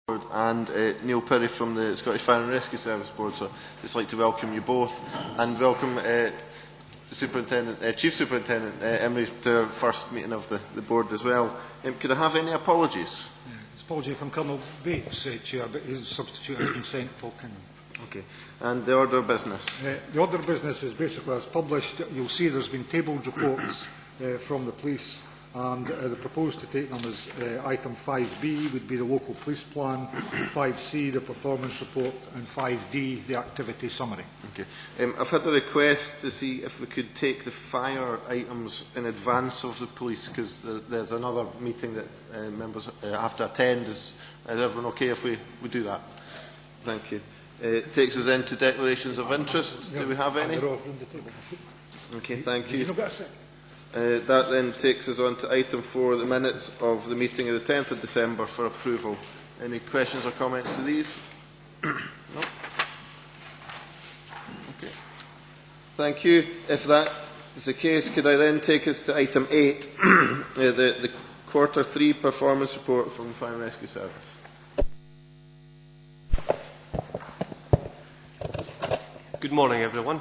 and Neil Perry from the Scottish Fire and Rescue Service Board. So I'd just like to welcome you both and welcome Chief Superintendent Emery to our first meeting of the board as well. Could I have any apologies? It's apology from Colonel Bates, Chair, but his substitute has been sent, Paul Kinnan. Okay. And the order of business? The order of business is basically as published. You'll see there's been tabled reports from the police, and the proposed to take them as item 5B would be the local police plan, 5C the performance report, and 5D the activity summary. Okay. I've had a request to see if we could take the fire items in advance of the police, because there's another meeting that members have to attend. Is everyone okay if we do that? Thank you. It takes us into declarations of interest. Do we have any? Okay, thank you. That then takes us on to item 4, the minutes of the meeting of the 10th of December for approval. Any questions or comments to these? No? Okay. Thank you. If that is the case, could I then take us to item 8, the quarter 3 performance report from the Fire and Rescue Service? Good morning, everyone.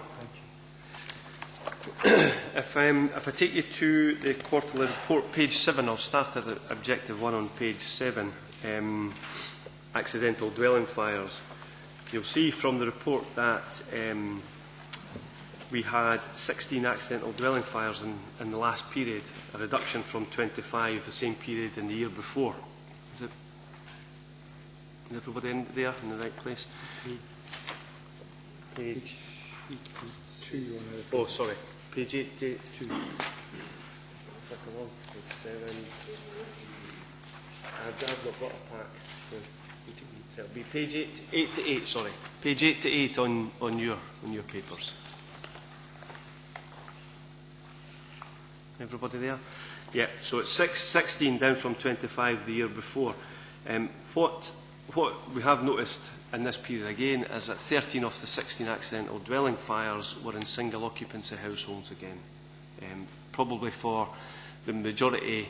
If I take you to the quarterly report, page 7, I'll start at objective 1 on page 7, accidental dwelling fires. You'll see from the report that we had 16 accidental dwelling fires in the last period, a reduction from 25 the same period in the year before. Is everybody in there in the right place? Page 2. Oh, sorry. Page 82. I've not got a pack, so it'll be page 8 to 8. Sorry, page 8 to 8 on your papers. Everybody there? Yeah. So it's 16 down from 25 the year before. What we have noticed in this period again is that 13 of the 16 accidental dwelling fires were in single occupancy households again. Probably for the majority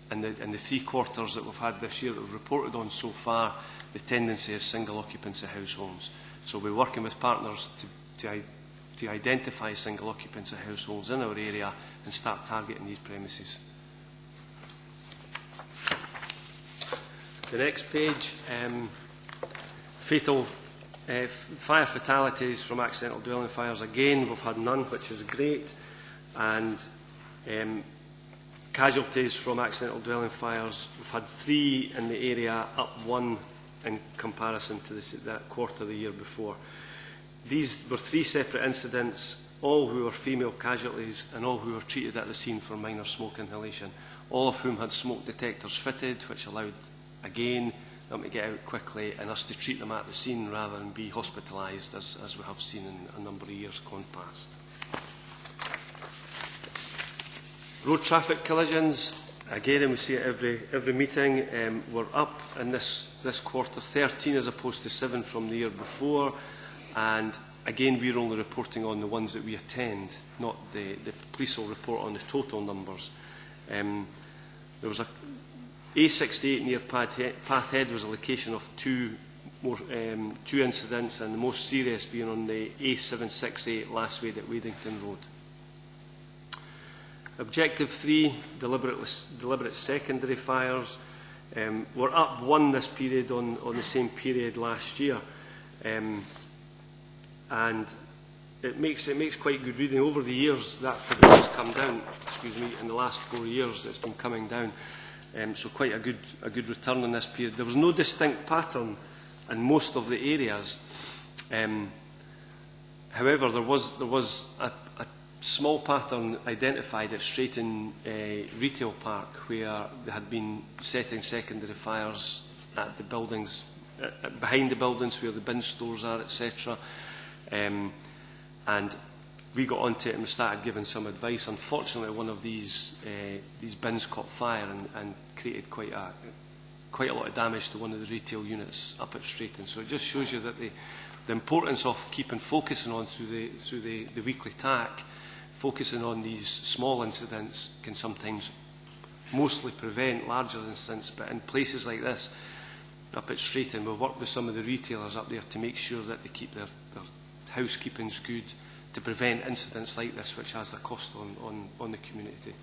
in the 3 quarters that we've had this year that we've reported on so far, the tendency is single occupancy households. So we're working with partners to identify single occupancy households in our area and start targeting these premises. The next page, fatal fire fatalities from accidental dwelling fires. Again, we've had none, which is great. And casualties from accidental dwelling fires, we've had 3 in the area, up 1 in comparison to that quarter the year before. These were 3 separate incidents, all who were female casualties and all who were treated at the scene for minor smoke inhalation, all of whom had smoke detectors fitted, which allowed, again, them to get out quickly and us to treat them at the scene rather than be hospitalised, as we have seen in a number of years gone past. Road traffic collisions, again, we see it every meeting, we're up in this quarter, 13 as opposed to 7 from the year before, and again, we're only reporting on the ones that we attend, not the police will report on the total numbers. There was a A68 near Pathhead was a location of 2 incidents, and the most serious being on the A768 last week at Wadington Road. Objective 3, deliberate secondary fires. We're up 1 this period on the same period last year, and it makes quite good reading. Over the years, that figure has come down. In the last 4 years, it's been coming down. So quite a good return in this period. There was no distinct pattern in most of the areas. However, there was a small pattern identified at Straighton Retail Park, where they had been setting secondary fires at the buildings, behind the buildings where the bin stores are, etc. And we got onto it and we started giving some advice. Unfortunately, one of these bins caught fire and created quite a lot of damage to one of the retail units up at Straighton. So it just shows you that the importance of keeping focusing on through the weekly TAC, focusing on these small incidents can sometimes mostly prevent larger incidents. But in places like this, up at Straighton, we'll work with some of the retailers up there to make sure that they keep their housekeepings good, to prevent incidents like this, which has a cost on the community.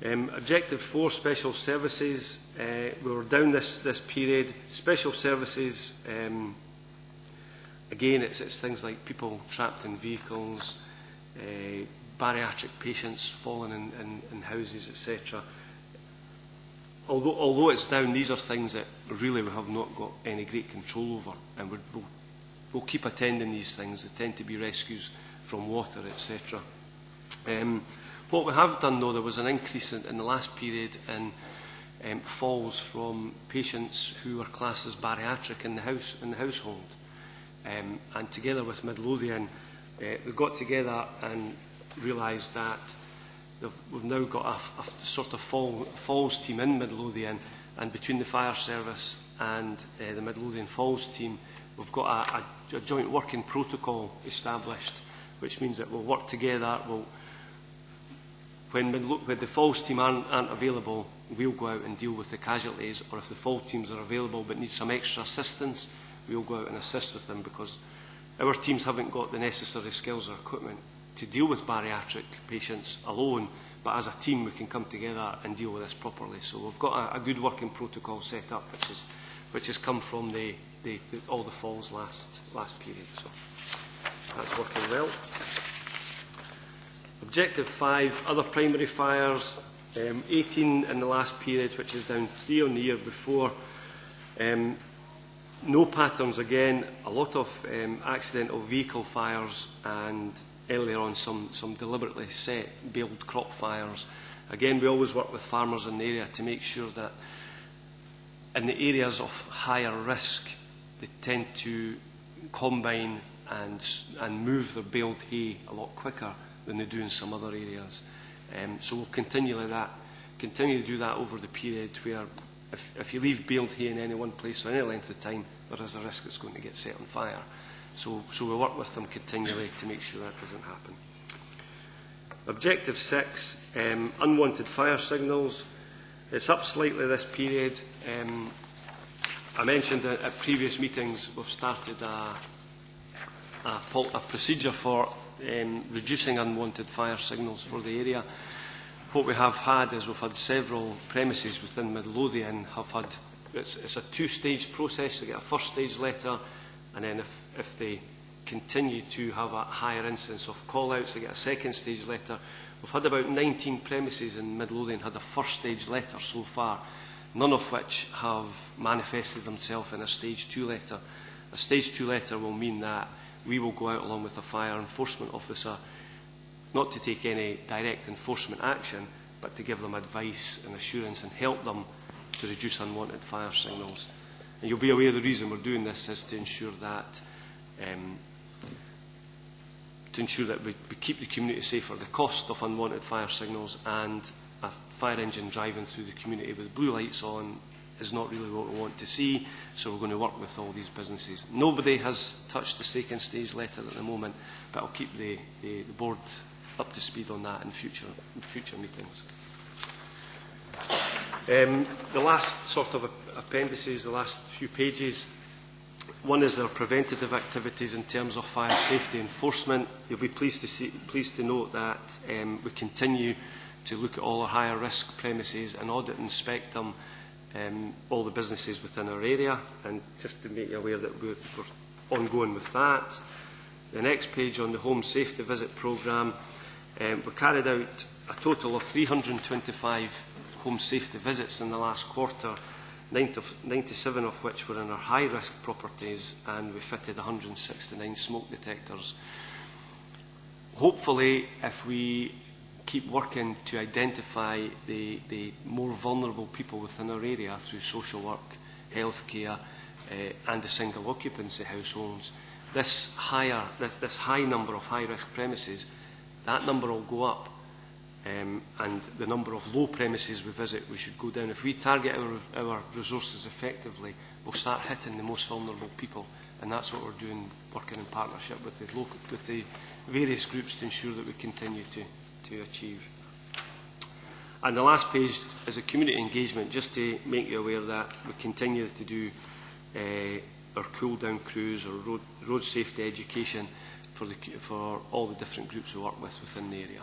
Objective 4, special services. We were down this period. Special services, again, it's things like people trapped in vehicles, bariatric patients falling in houses, etc. Although it's down, these are things that really we have not got any great control over, and we'll keep attending these things. They tend to be rescues from water, etc. What we have done, though, there was an increase in the last period in falls from patients who were classed as bariatric in the household. And together with Midlothian, we got together and realised that we've now got a sort of falls team in Midlothian, and between the fire service and the Midlothian Falls team, we've got a joint working protocol established, which means that we'll work together. When the falls team aren't available, we'll go out and deal with the casualties, or if the falls teams are available but need some extra assistance, we'll go out and assist with them, because our teams haven't got the necessary skills or equipment to deal with bariatric patients alone, but as a team we can come together and deal with this properly. So we've got a good working protocol set up, which has come from all the falls last period. So that's working well. Objective 5, other primary fires, 18 in the last period, which is down 3 on the year before. No patterns again, a lot of accidental vehicle fires, and earlier on some deliberately set baled crop fires. Again, we always work with farmers in the area to make sure that in the areas of higher risk, they tend to combine and move their baled hay a lot quicker than they do in some other areas. So we'll continue to do that over the period, where if you leave baled hay in any one place for any length of time, there is a risk it's going to get set on fire. So we'll work with them continually to make sure that doesn't happen. Objective 6, unwanted fire signals. It's up slightly this period. I mentioned at previous meetings we've started a procedure for reducing unwanted fire signals for the area. What we have had is we've had several premises within Midlothian it's a two-stage process. They get a first stage letter, and then if they continue to have a higher incidence of call-outs, they get a second stage letter. We've had about 19 premises in Midlothian had a first stage letter so far, none of which have manifested themselves in a stage 2 letter. A stage 2 letter will mean that we will go out along with a fire enforcement officer, not to take any direct enforcement action, but to give them advice and assurance and help them to reduce unwanted fire signals. And you'll be aware the reason we're doing this is to ensure that we keep the community safer. The cost of unwanted fire signals and a fire engine driving through the community with blue lights on is not really what we want to see, so we're going to work with all these businesses. Nobody has touched the second stage letter at the moment, but I'll keep the board up to speed on that in future meetings. The last sort of appendices, the last few pages, one is their preventative activities in terms of fire safety enforcement. You'll be pleased to note that we continue to look at all our higher risk premises and audit and inspect them, all the businesses within our area, and just to make you aware that we're ongoing with that. The next page on the home safety visit programme, we carried out a total of 325 home safety visits in the last quarter, 97 of which were in our high risk properties, and we fitted 169 smoke detectors. Hopefully, if we keep working to identify the more vulnerable people within our area through social work, healthcare, and the single occupancy households, this high number of high risk premises, that number will go up, and the number of low premises we visit, we should go down. If we target our resources effectively, we'll start hitting the most vulnerable people, and that's what we're doing, working in partnership with the various groups to ensure that we continue to achieve. And the last page is a community engagement, just to make you aware that we continue to do our cool-down crews or road safety education for all the different groups we work with within the area.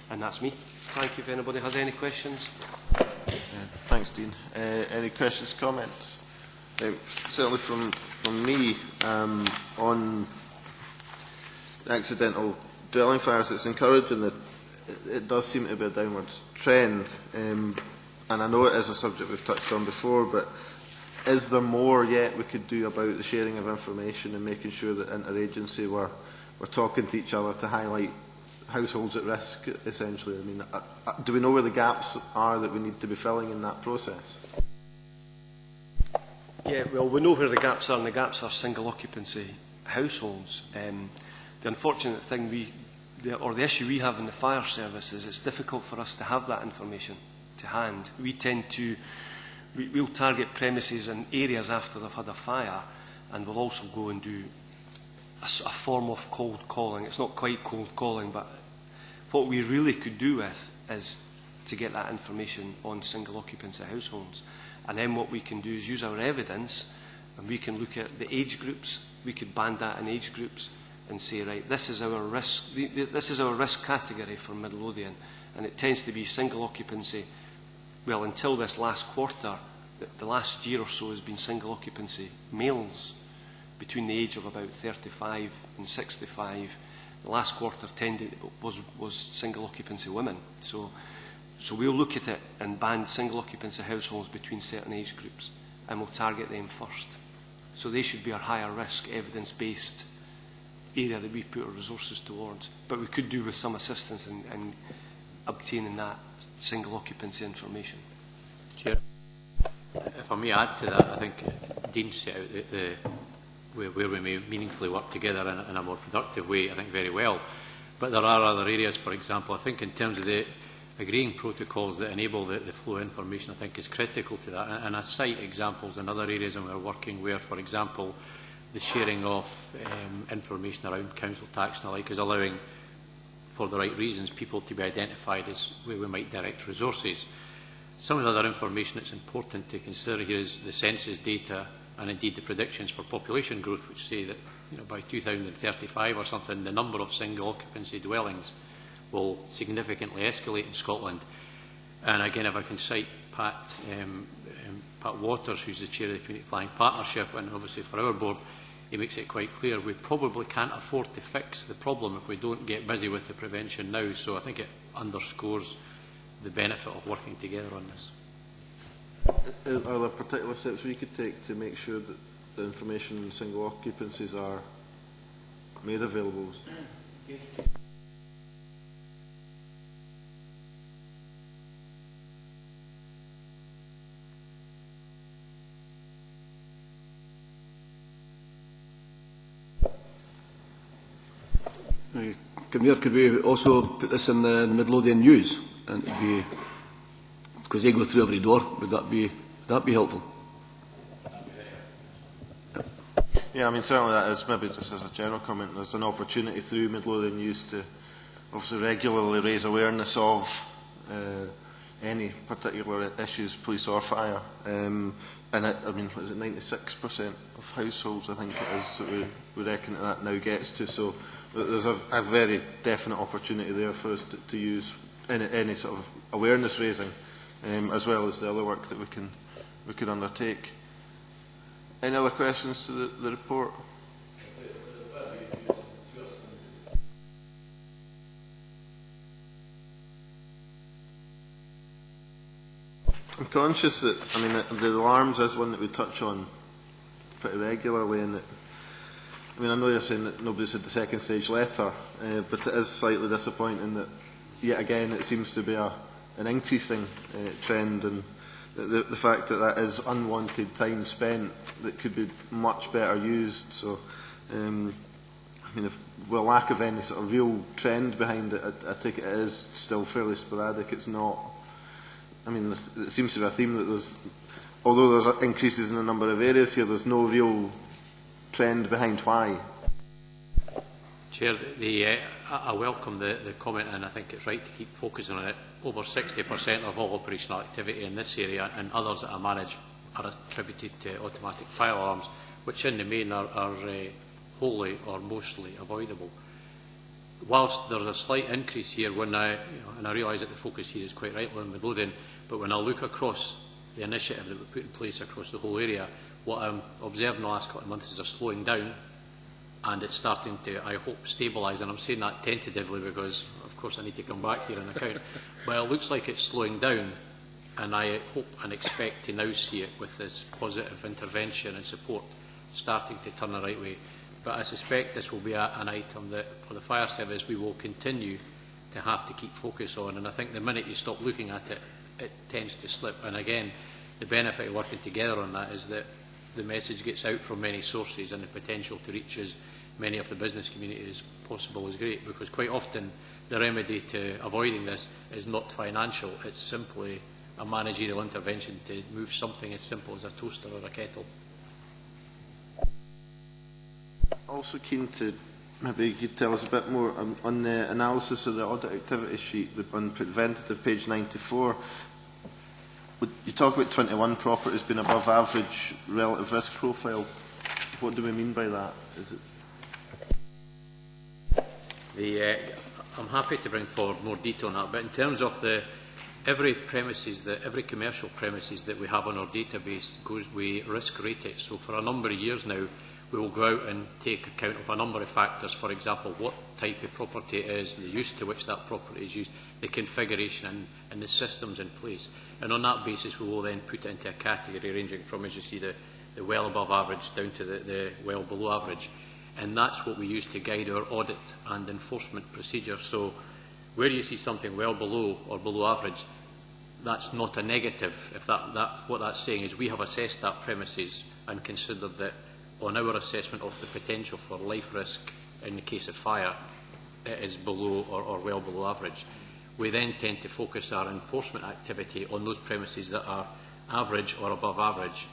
And that's me. Thank you if anybody has any questions. Thanks, Dean. Any questions, comments? Certainly from me on accidental dwelling fires, it's encouraging that it does seem to be a downward trend, and I know it is a subject we've touched on before, but is there more yet we could do about the sharing of information and making sure that interagency we're talking to each other to highlight households at risk, essentially? I mean, do we know where the gaps are that we need to be filling in that process? Yeah, well, we know where the gaps are, and the gaps are single occupancy households. The unfortunate thing or the issue we have in the fire service is it's difficult for us to have that information to hand. We tend to, we'll target premises and areas after they've had a fire, and we'll also go and do a form of cold calling. It's not quite cold calling, but what we really could do with is to get that information on single occupancy households. And then what we can do is use our evidence, and we can look at the age groups. We could band that in age groups and say, right, this is our risk category for Midlothian, and it tends to be single occupancy. Well, until this last quarter, the last year or so has been single occupancy males between the age of about 35 and 65. The last quarter was single occupancy women. So we'll look at it and band single occupancy households between certain age groups, and we'll target them first. So they should be our higher risk, evidence-based area that we put our resources towards. But we could do with some assistance in obtaining that single occupancy information. Chair, if I may add to that, I think Dean set out where we may meaningfully work together in a more productive way, I think very well. But there are other areas, for example, I think in terms of the agreeing protocols that enable the flow of information, I think is critical to that. And I cite examples in other areas and we're working where, for example, the sharing of information around council tax and the like is allowing, for the right reasons, people to be identified as where we might direct resources. Some of the other information that's important to consider here is the census data and indeed the predictions for population growth, which say that by 2035 or something, the number of single occupancy dwellings will significantly escalate in Scotland. And again, if I can cite Pat Waters, who's the chair of the Community Planning Partnership, and obviously for our board, he makes it quite clear we probably can't afford to fix the problem if we don't get busy with the prevention now. So I think it underscores the benefit of working together on this. Are there particular steps we could take to make sure that the information on single occupancies are made available? Yes. Could we also put this in the Midlothian News, and because they go through every door? Would that be helpful? Yeah, I mean, certainly that is, maybe just as a general comment, there's an opportunity through Midlothian News to obviously regularly raise awareness of any particular issues, police or fire. And I mean, is it 96% of households, I think it is, that we reckon that now gets to. So there's a very definite opportunity there for us to use any sort of awareness raising, as well as the other work that we could undertake. Any other questions to the report? I'm conscious that, I mean, the alarms is one that we touch on pretty regularly, and I mean, I know you're saying that nobody's had the second stage letter, but it is slightly disappointing that yet again it seems to be an increasing trend, and the fact that that is unwanted time spent that could be much better used. So, I mean, if with a lack of any sort of real trend behind it, I take it is still fairly sporadic. It's not. I mean, it seems to be a theme that although there's increases in a number of areas here, there's no real trend behind why. Chair, I welcome the comment, and I think it's right to keep focusing on it. Over 60% of all operational activity in this area and others that I manage are attributed to automatic fire alarms, which in the main are wholly or mostly avoidable. Whilst there's a slight increase here, when and I realise that the focus here is quite rightly on Midlothian, but when I look across the initiative that we put in place across the whole area, what I'm observing the last couple of months is a slowing down, and it's starting to, I hope, stabilise. And I'm saying that tentatively because, of course, I need to come back here and account. But it looks like it's slowing down, and I hope and expect to now see it with this positive intervention and support starting to turn the right way. But I suspect this will be an item that, for the fire service, we will continue to have to keep focus on. And I think the minute you stop looking at it, it tends to slip. And again, the benefit of working together on that is that the message gets out from many sources, and the potential to reach as many of the business community as possible is great, because quite often the remedy to avoiding this is not financial, it's simply a managerial intervention to move something as simple as a toaster or a kettle. Also keen to, maybe you could tell us a bit more on the analysis of the audit activity sheet on preventative, page 94. You talk about 21 properties being above average relative risk profile. What do we mean by that? Is it? I'm happy to bring forward more detail on that, but in terms of every commercial premises that we have on our database, we risk rate it. So for a number of years now, we will go out and take account of a number of factors. For example, what type of property it is, the use to which that property is used, the configuration and the systems in place. And on that basis, we will then put it into a category ranging from, as you see, the well above average down to the well below average. And that's what we use to guide our audit and enforcement procedure. So where you see something well below or below average, that's not a negative. If what that's saying is we have assessed that premises and considered that on our assessment of the potential for life risk in the case of fire, it is below or well below average. We then tend to focus our enforcement activity on those premises that are average or above average.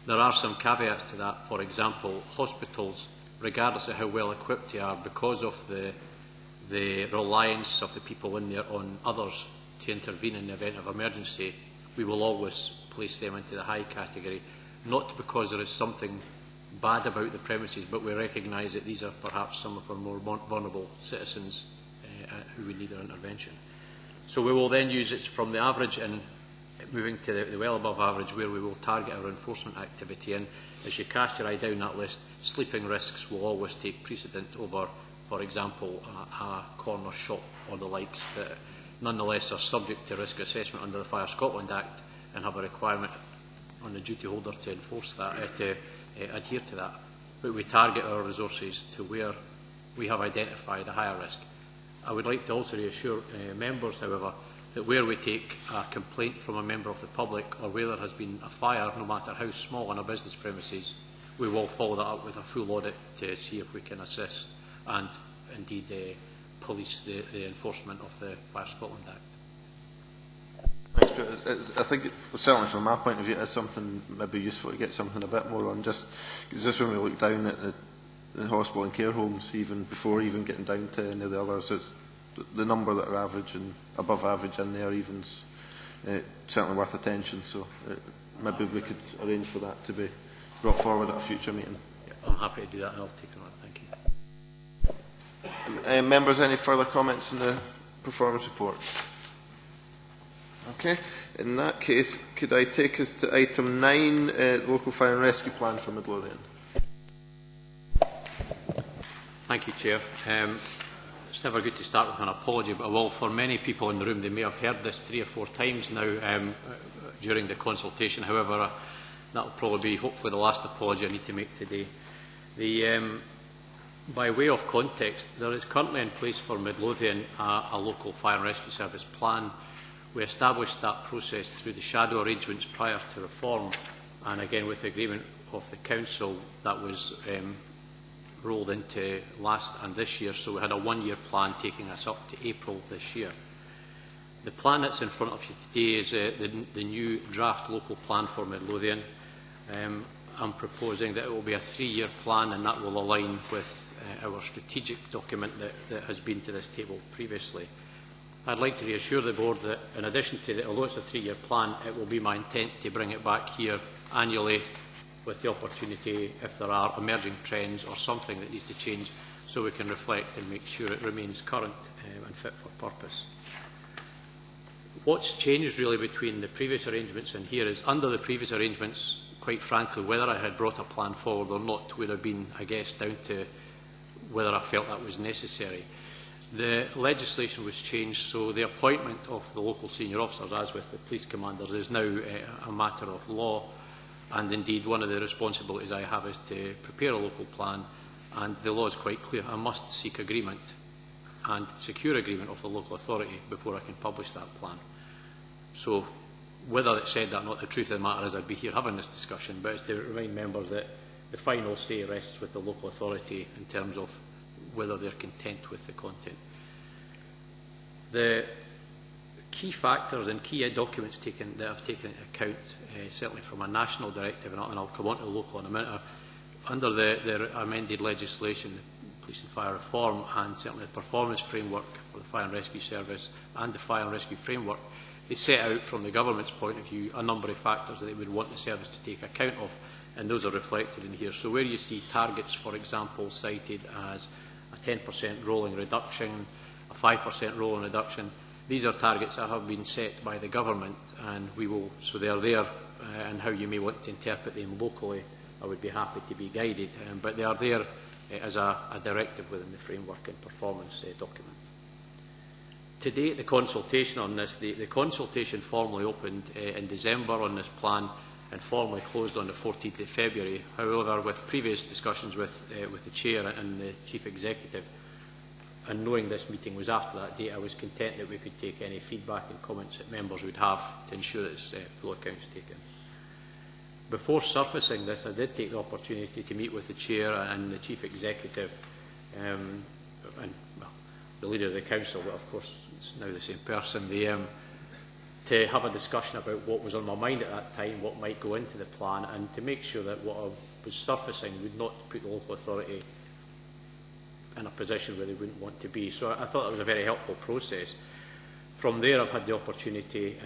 There are some caveats to that. For example, hospitals, regardless of how well equipped they are, because of the reliance of the people in there on others to intervene in the event of emergency, we will always place them into the high category, not because there is something bad about the premises, but we recognise that these are perhaps some of our more vulnerable citizens who would need our intervention. So we will then use it from the average and moving to the well above average, where we will target our enforcement activity. And as you cast your eye down that list, sleeping risks will always take precedent over, for example, a corner shop or the likes that nonetheless are subject to risk assessment under the Fire Scotland Act and have a requirement on the duty holder to enforce that, to adhere to that. But we target our resources to where we have identified a higher risk. I would like to also reassure members, however, that where we take a complaint from a member of the public or where there has been a fire, no matter how small on a business premises, we will follow that up with a full audit to see if we can assist and indeed police the enforcement of the Fire Scotland Act. Thanks, Peter. I think, certainly from my point of view, it is something maybe useful to get something a bit more on. Just when we look down at the hospital and care homes, even before even getting down to any of the others, it's the number that are average and above average in there even's certainly worth attention. So maybe we could arrange for that to be brought forward at a future meeting. Yeah, I'm happy to do that, and I'll take on that. Thank you. Members, any further comments on the performance report? Okay. In that case, could I take us to item 9, local fire and rescue plan for Midlothian? Thank you, Chair. It's never good to start with an apology, but well, for many people in the room, they may have heard this 3 or 4 times now during the consultation. However, that will probably be hopefully the last apology I need to make today. By way of context, there is currently in place for Midlothian a local fire and rescue service plan. We established that process through the shadow arrangements prior to reform, and again with the agreement of the Council that was rolled into last and this year, so we had a 1-year plan taking us up to April this year. The plan that's in front of you today is the new draft local plan for Midlothian. I'm proposing that it will be a 3-year plan, and that will align with our strategic document that has been to this table previously. I'd like to reassure the Board that, in addition to the, although it's a 3-year plan, it will be my intent to bring it back here annually with the opportunity, if there are emerging trends or something that needs to change, so we can reflect and make sure it remains current and fit for purpose. What's changed really between the previous arrangements and here is, under the previous arrangements, quite frankly, whether I had brought a plan forward or not would have been, I guess, down to whether I felt that was necessary. The legislation was changed, so the appointment of the local senior officers, as with the police commanders, is now a matter of law, and indeed one of the responsibilities I have is to prepare a local plan, and the law is quite clear. I must seek agreement and secure agreement of the local authority before I can publish that plan. So whether it said that or not, the truth of the matter is I'd be here having this discussion, but it's to remind members that the final say rests with the local authority in terms of whether they're content with the content. The key factors and key documents that I've taken into account, certainly from a national directive, and I'll come on to the local in a minute, are under the amended legislation, the Police and Fire Reform, and certainly the performance framework for the Fire and Rescue Service and the Fire and Rescue Framework. They set out, from the government's point of view, a number of factors that they would want the service to take account of, and those are reflected in here. So where you see targets, for example, cited as a 10% rolling reduction, a 5% rolling reduction, these are targets that have been set by the government, and we will, so they are there, and how you may want to interpret them locally, I would be happy to be guided, but they are there as a directive within the framework and performance document. To date, the consultation on this, the consultation formally opened in December on this plan and formally closed on the 14th of February. However, with previous discussions with the Chair and the Chief Executive, and knowing this meeting was after that date, I was content that we could take any feedback and comments that members would have to ensure that it's full accounts taken. Before surfacing this, I did take the opportunity to meet with the Chair and the Chief Executive and well, the Leader of the Council, but of course it's now the same person, to have a discussion about what was on my mind at that time, what might go into the plan, and to make sure that what I was surfacing would not put the local authority in a position where they wouldn't want to be. So I thought it was a very helpful process. From there, I've had the opportunity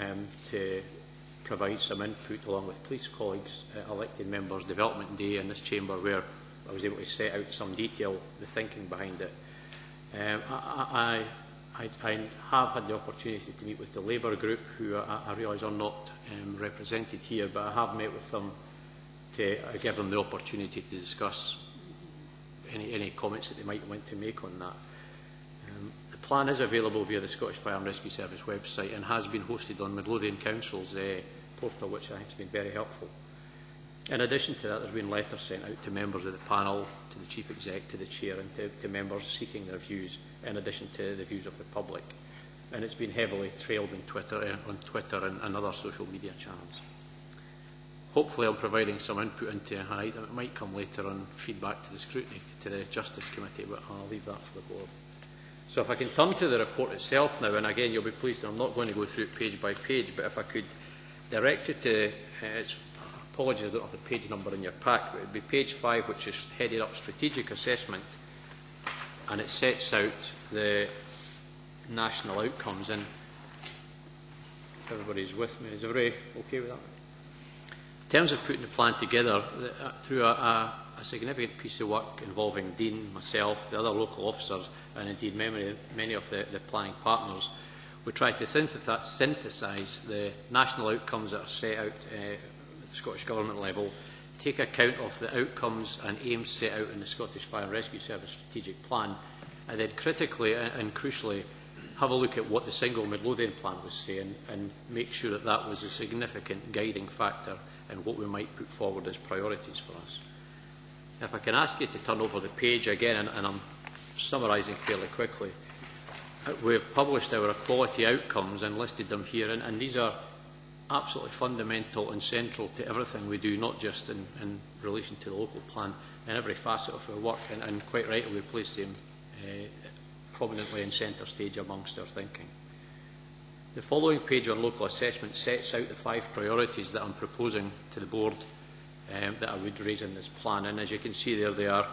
to provide some input along with police colleagues, elected members, Development Day in this chamber, where I was able to set out some detail, the thinking behind it. I have had the opportunity to meet with the Labour group, who I realise are not represented here, but I have met with them to give them the opportunity to discuss any comments that they might want to make on that. The plan is available via the Scottish Fire and Rescue Service website and has been hosted on Midlothian Council's portal, which I think has been very helpful. In addition to that, there's been letters sent out to members of the panel, to the Chief Exec, to the Chair, and to members seeking their views, in addition to the views of the public. And it's been heavily trailed on Twitter and other social media channels. Hopefully I'm providing some input into an item. It might come later on feedback to the scrutiny, to the Justice Committee, but I'll leave that for the Board. So if I can turn to the report itself now, and again you'll be pleased that I'm not going to go through it page by page, but if I could direct you to, apologies I don't have the page number in your pack, but it would be page 5, which is headed up Strategic Assessment, and it sets out the national outcomes. And if everybody's with me, is everybody okay with that? In terms of putting the plan together, through a significant piece of work involving Dean, myself, the other local officers, and indeed many of the planning partners, we tried to synthesise the national outcomes that are set out at the Scottish Government level, take account of the outcomes and aims set out in the Scottish Fire and Rescue Service Strategic Plan, and then critically and crucially have a look at what the single Midlothian plan was saying and make sure that that was a significant guiding factor in what we might put forward as priorities for us. If I can ask you to turn over the page again, and I'm summarising fairly quickly, we have published our equality outcomes and listed them here, and these are absolutely fundamental and central to everything we do, not just in relation to the local plan, in every facet of our work, and quite rightly we place them prominently in centre stage amongst our thinking. The following page on local assessment sets out the 5 priorities that I'm proposing to the Board that I would raise in this plan, and as you can see there, they are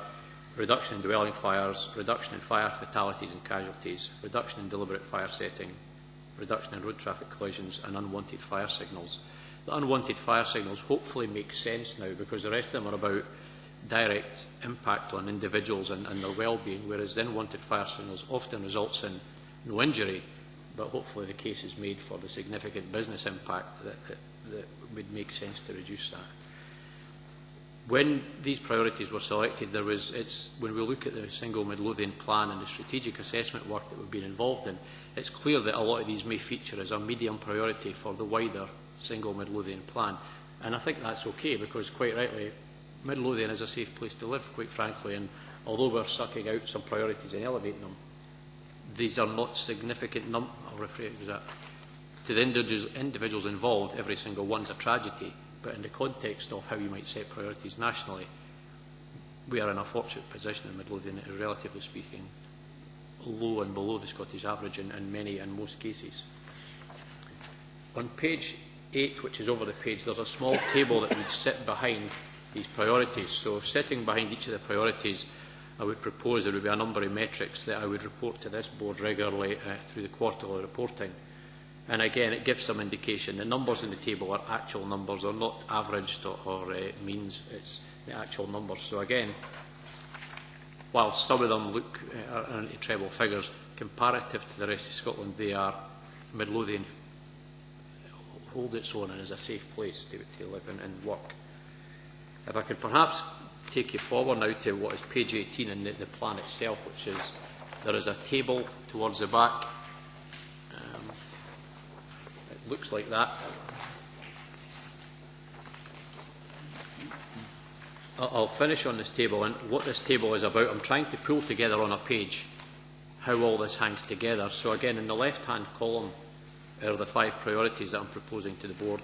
reduction in dwelling fires, reduction in fire fatalities and casualties, reduction in deliberate fire setting, reduction in road traffic collisions and unwanted fire signals. The unwanted fire signals hopefully make sense now, because the rest of them are about direct impact on individuals and their well-being, whereas the unwanted fire signals often results in no injury, but hopefully the case is made for the significant business impact that would make sense to reduce that. When these priorities were selected, when we look at the single Midlothian plan and the strategic assessment work that we've been involved in, it's clear that a lot of these may feature as a medium priority for the wider single Midlothian plan. And I think that's okay, because quite rightly, Midlothian is a safe place to live, quite frankly, and although we're sucking out some priorities and elevating them, these are not significant I'll rephrase that. To the individuals involved, every single one's a tragedy, but in the context of how you might set priorities nationally, we are in a fortunate position in Midlothian that is, relatively speaking, low and below the Scottish average in many and most cases. On page 8, which is over the page, there's a small table that would sit behind these priorities. So sitting behind each of the priorities, I would propose there would be a number of metrics that I would report to this board regularly through the quarterly reporting. And again, it gives some indication. The numbers in the table are actual numbers. They're not averaged or means. It's the actual numbers. So again, while some of them look into treble figures, comparative to the rest of Scotland, they are Midlothian hold its own and is a safe place to live and work. If I could perhaps take you forward now to what is page 18 in the plan itself, which is, there is a table towards the back. It looks like that. I'll finish on this table, and what this table is about, I'm trying to pull together on a page how all this hangs together. So again, in the left-hand column are the 5 priorities that I'm proposing to the board.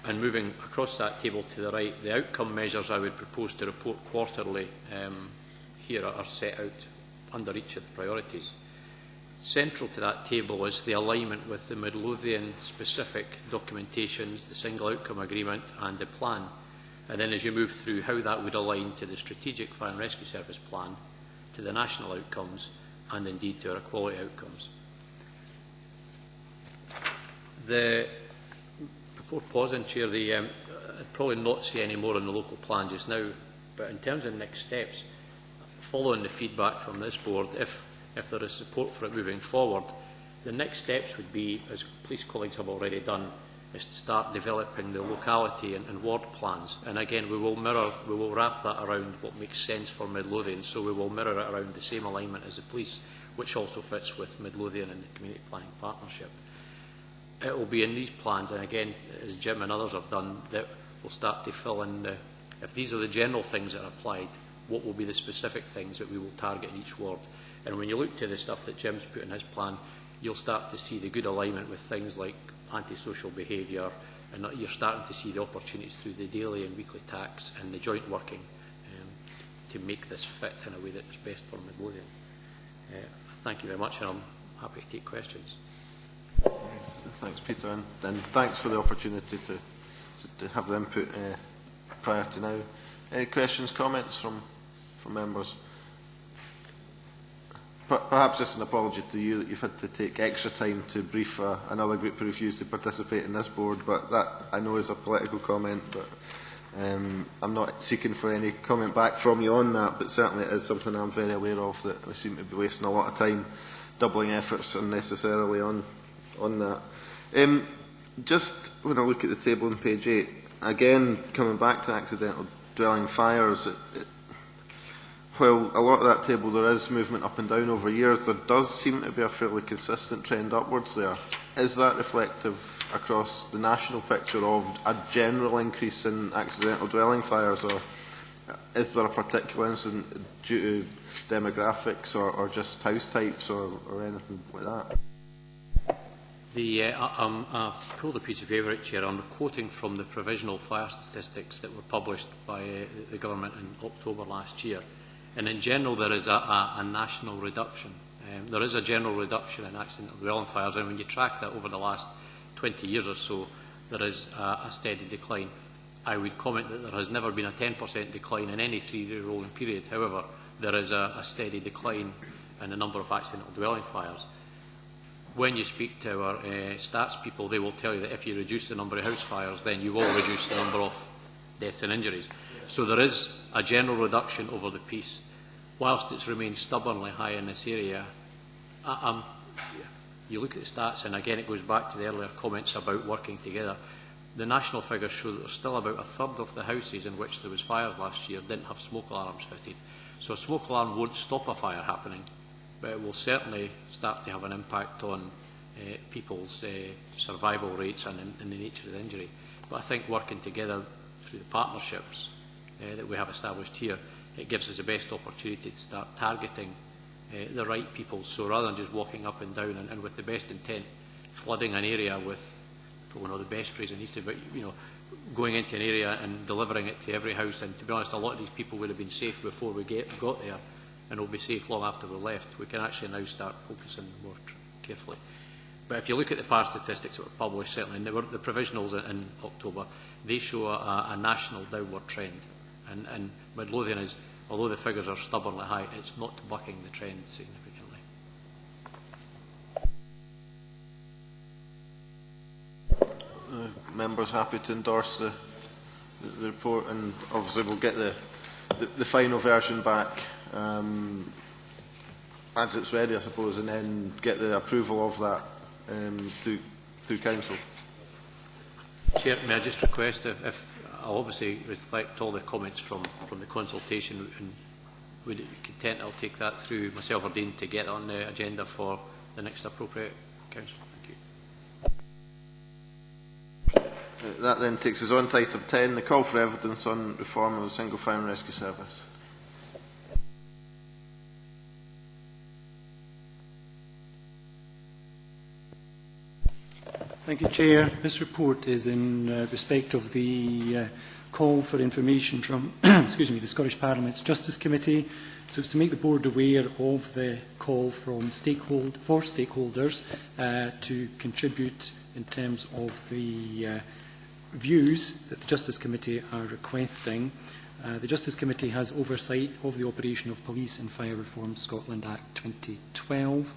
And moving across that table to the right, the outcome measures I would propose to report quarterly here are set out under each of the priorities. Central to that table is the alignment with the Midlothian specific documentations, the single outcome agreement and the plan. And then as you move through, how that would align to the Strategic Fire and Rescue Service plan, to the national outcomes and indeed to our equality outcomes. Before pausing, Chair, I'd probably not say any more on the local plan just now, but in terms of next steps, following the feedback from this board, if there is support for it moving forward, the next steps would be, as police colleagues have already done, is to start developing the locality and ward plans. And again, we will wrap that around what makes sense for Midlothian, so we will mirror it around the same alignment as the police, which also fits with Midlothian and the Community Planning Partnership. It will be in these plans, and again, as Jim and others have done, that we'll start to fill in, if these are the general things that are applied, what will be the specific things that we will target in each ward. And when you look to the stuff that Jim's put in his plan, you'll start to see the good alignment with things like antisocial behaviour, and you're starting to see the opportunities through the daily and weekly tax and the joint working to make this fit in a way that's best for Midlothian. Thank you very much, and I'm happy to take questions. Thanks, Peter, and thanks for the opportunity to have the input prior to now. Any questions, comments from members? Perhaps just an apology to you that you've had to take extra time to brief another group who refused to participate in this board, but that I know is a political comment, but I'm not seeking for any comment back from you on that, but certainly it is something I'm very aware of, that we seem to be wasting a lot of time doubling efforts unnecessarily on that. Just when I look at the table on page 8, again, coming back to accidental dwelling fires, while a lot of that table there is movement up and down over years, there does seem to be a fairly consistent trend upwards there. Is that reflective across the national picture of a general increase in accidental dwelling fires, or is there a particular incident due to demographics or just house types or anything like that? I've pulled a piece of paper out here. I'm quoting from the provisional fire statistics that were published by the government in October last year. And in general, there is a national reduction. There is a general reduction in accidental dwelling fires, and when you track that over the last 20 years or so, there is a steady decline. I would comment that there has never been a 10% decline in any 3-year rolling period. However, there is a steady decline in the number of accidental dwelling fires. When you speak to our stats people, they will tell you that if you reduce the number of house fires, then you will reduce the number of deaths and injuries. So there is a general reduction over the piece. Whilst it's remained stubbornly high in this area, you look at the stats, and again it goes back to the earlier comments about working together. The national figures show that there's still about a third of the houses in which there was fire last year didn't have smoke alarms fitted. So a smoke alarm won't stop a fire happening, but it will certainly start to have an impact on people's survival rates and the nature of the injury. But I think working together through the partnerships that we have established here, it gives us the best opportunity to start targeting the right people. So rather than just walking up and down and with the best intent, flooding an area with, probably not the best phrase in East, but going into an area and delivering it to every house. And to be honest, a lot of these people would have been safe before we got there, and will be safe long after we left. We can actually now start focusing more carefully. But if you look at the fire statistics that were published, certainly the provisionals in October, they show a national downward trend. And Midlothian is, although the figures are stubbornly high, it's not bucking the trend significantly. Members happy to endorse the report, and obviously we'll get the final version back as it's ready, I suppose, and then get the approval of that through Council. Chair, may I just request, if I'll obviously reflect all the comments from the consultation, and would you be content I'll take that through myself or Dean to get on the agenda for the next appropriate Council? That then takes us on to item 10, the call for evidence on reform of the Single Fire and Rescue Service. Thank you, Chair. This report is in respect of the call for information from excuse me, the Scottish Parliament's Justice Committee. So it's to make the Board aware of the call from stakeholders to contribute in terms of the views that the Justice Committee are requesting. The Justice Committee has oversight of the operation of Police and Fire Reform Scotland Act 2012,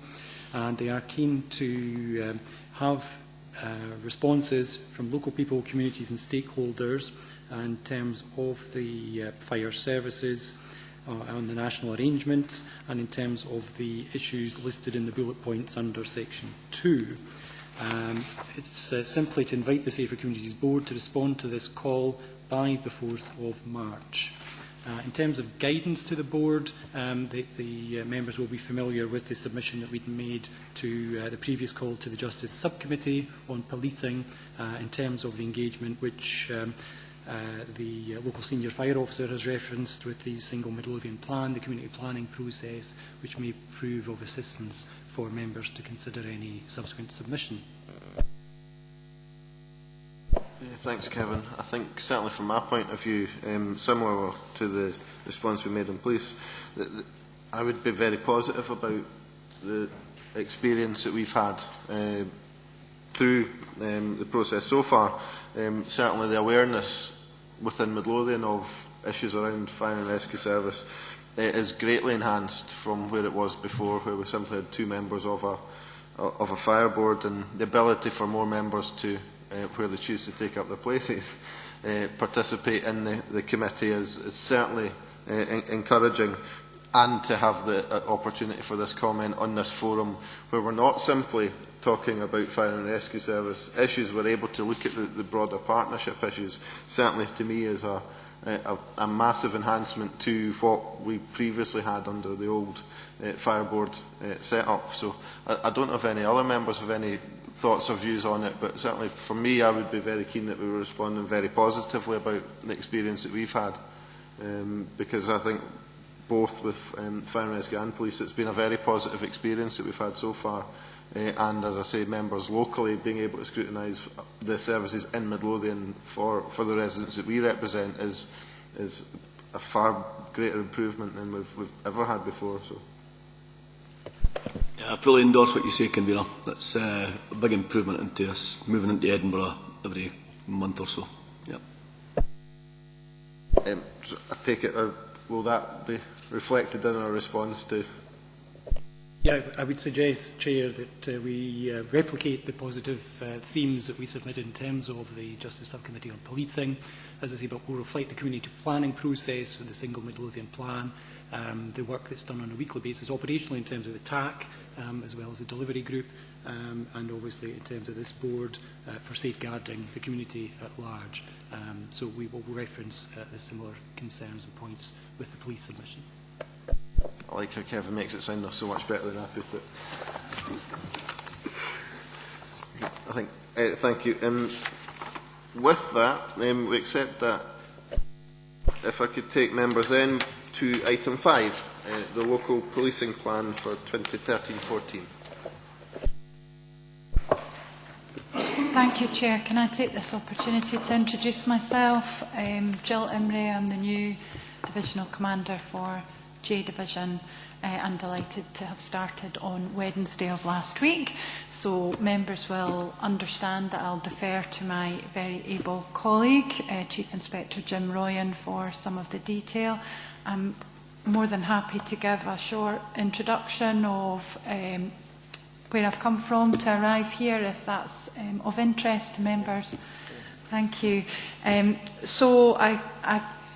and they are keen to have responses from local people, communities and stakeholders in terms of the fire services, on the national arrangements, and in terms of the issues listed in the bullet points under section 2. It's simply to invite the Safer Communities Board to respond to this call by the 4th of March. In terms of guidance to the Board, the members will be familiar with the submission that we'd made to the previous call to the Justice Subcommittee on policing in terms of the engagement which the local senior fire officer has referenced with the single Midlothian plan, the community planning process, which may prove of assistance for members to consider any subsequent submission. Thanks, Kevin. I think certainly from my point of view, similar to the response we made on police, I would be very positive about the experience that we've had through the process so far. Certainly the awareness within Midlothian of issues around fire and rescue service is greatly enhanced from where it was before, where we simply had 2 members of a fire board, and the ability for more members to where they choose to take up their places, participate in the committee is certainly encouraging, and to have the opportunity for this comment on this forum, where we're not simply talking about fire and rescue service issues, we're able to look at the broader partnership issues, certainly to me is a massive enhancement to what we previously had under the old fire board set-up. So I don't know if any other members have any thoughts or views on it, but certainly for me I would be very keen that we were responding very positively about the experience that we've had, because I think both with fire and rescue and police it's been a very positive experience that we've had so far, and as I say, members locally being able to scrutinise the services in Midlothian for the residents that we represent is a far greater improvement than we've ever had before. So. Yeah, I fully endorse what you say, Convener. That's a big improvement into us moving into Edinburgh every month or so. Yep. So I take it, will that be reflected in our response to? Yeah, I would suggest, Chair, that we replicate the positive themes that we submitted in terms of the Justice Subcommittee on Policing. As I say, but will reflect the community planning process and the single Midlothian plan, the work that's done on a weekly basis operationally in terms of the TAC, as well as the delivery group, and obviously in terms of this board for safeguarding the community at large. So we will reference the similar concerns and points with the police submission. I like how Kevin makes it sound so much better than I put it. I think, thank you. With that, we accept that. If I could take members then to item 5, the local policing plan for 2013-14. Thank you, Chair. Can I take this opportunity to introduce myself? Jill Imrie, I'm the new Divisional Commander for J Division. I'm delighted to have started on Wednesday of last week, so members will understand that I'll defer to my very able colleague, Chief Inspector Jim Royan, for some of the detail. I'm more than happy to give a short introduction of where I've come from to arrive here, if that's of interest to members. Thank you. So I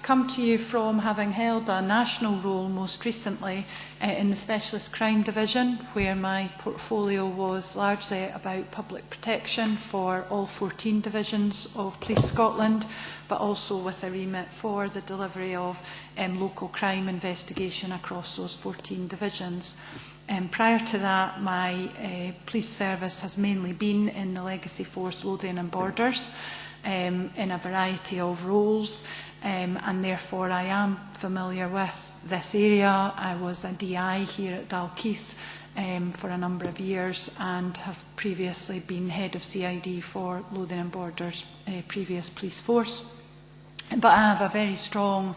come to you from having held a national role most recently in the Specialist Crime Division, where my portfolio was largely about public protection for all 14 divisions of Police Scotland, but also with a remit for the delivery of local crime investigation across those 14 divisions. Prior to that, my police service has mainly been in the Legacy Force Lothian and Borders in a variety of roles. And therefore I am familiar with this area. I was a DI here at Dalkeith for a number of years and have previously been head of CID for Lothian and Borders previous police force. But I have a very strong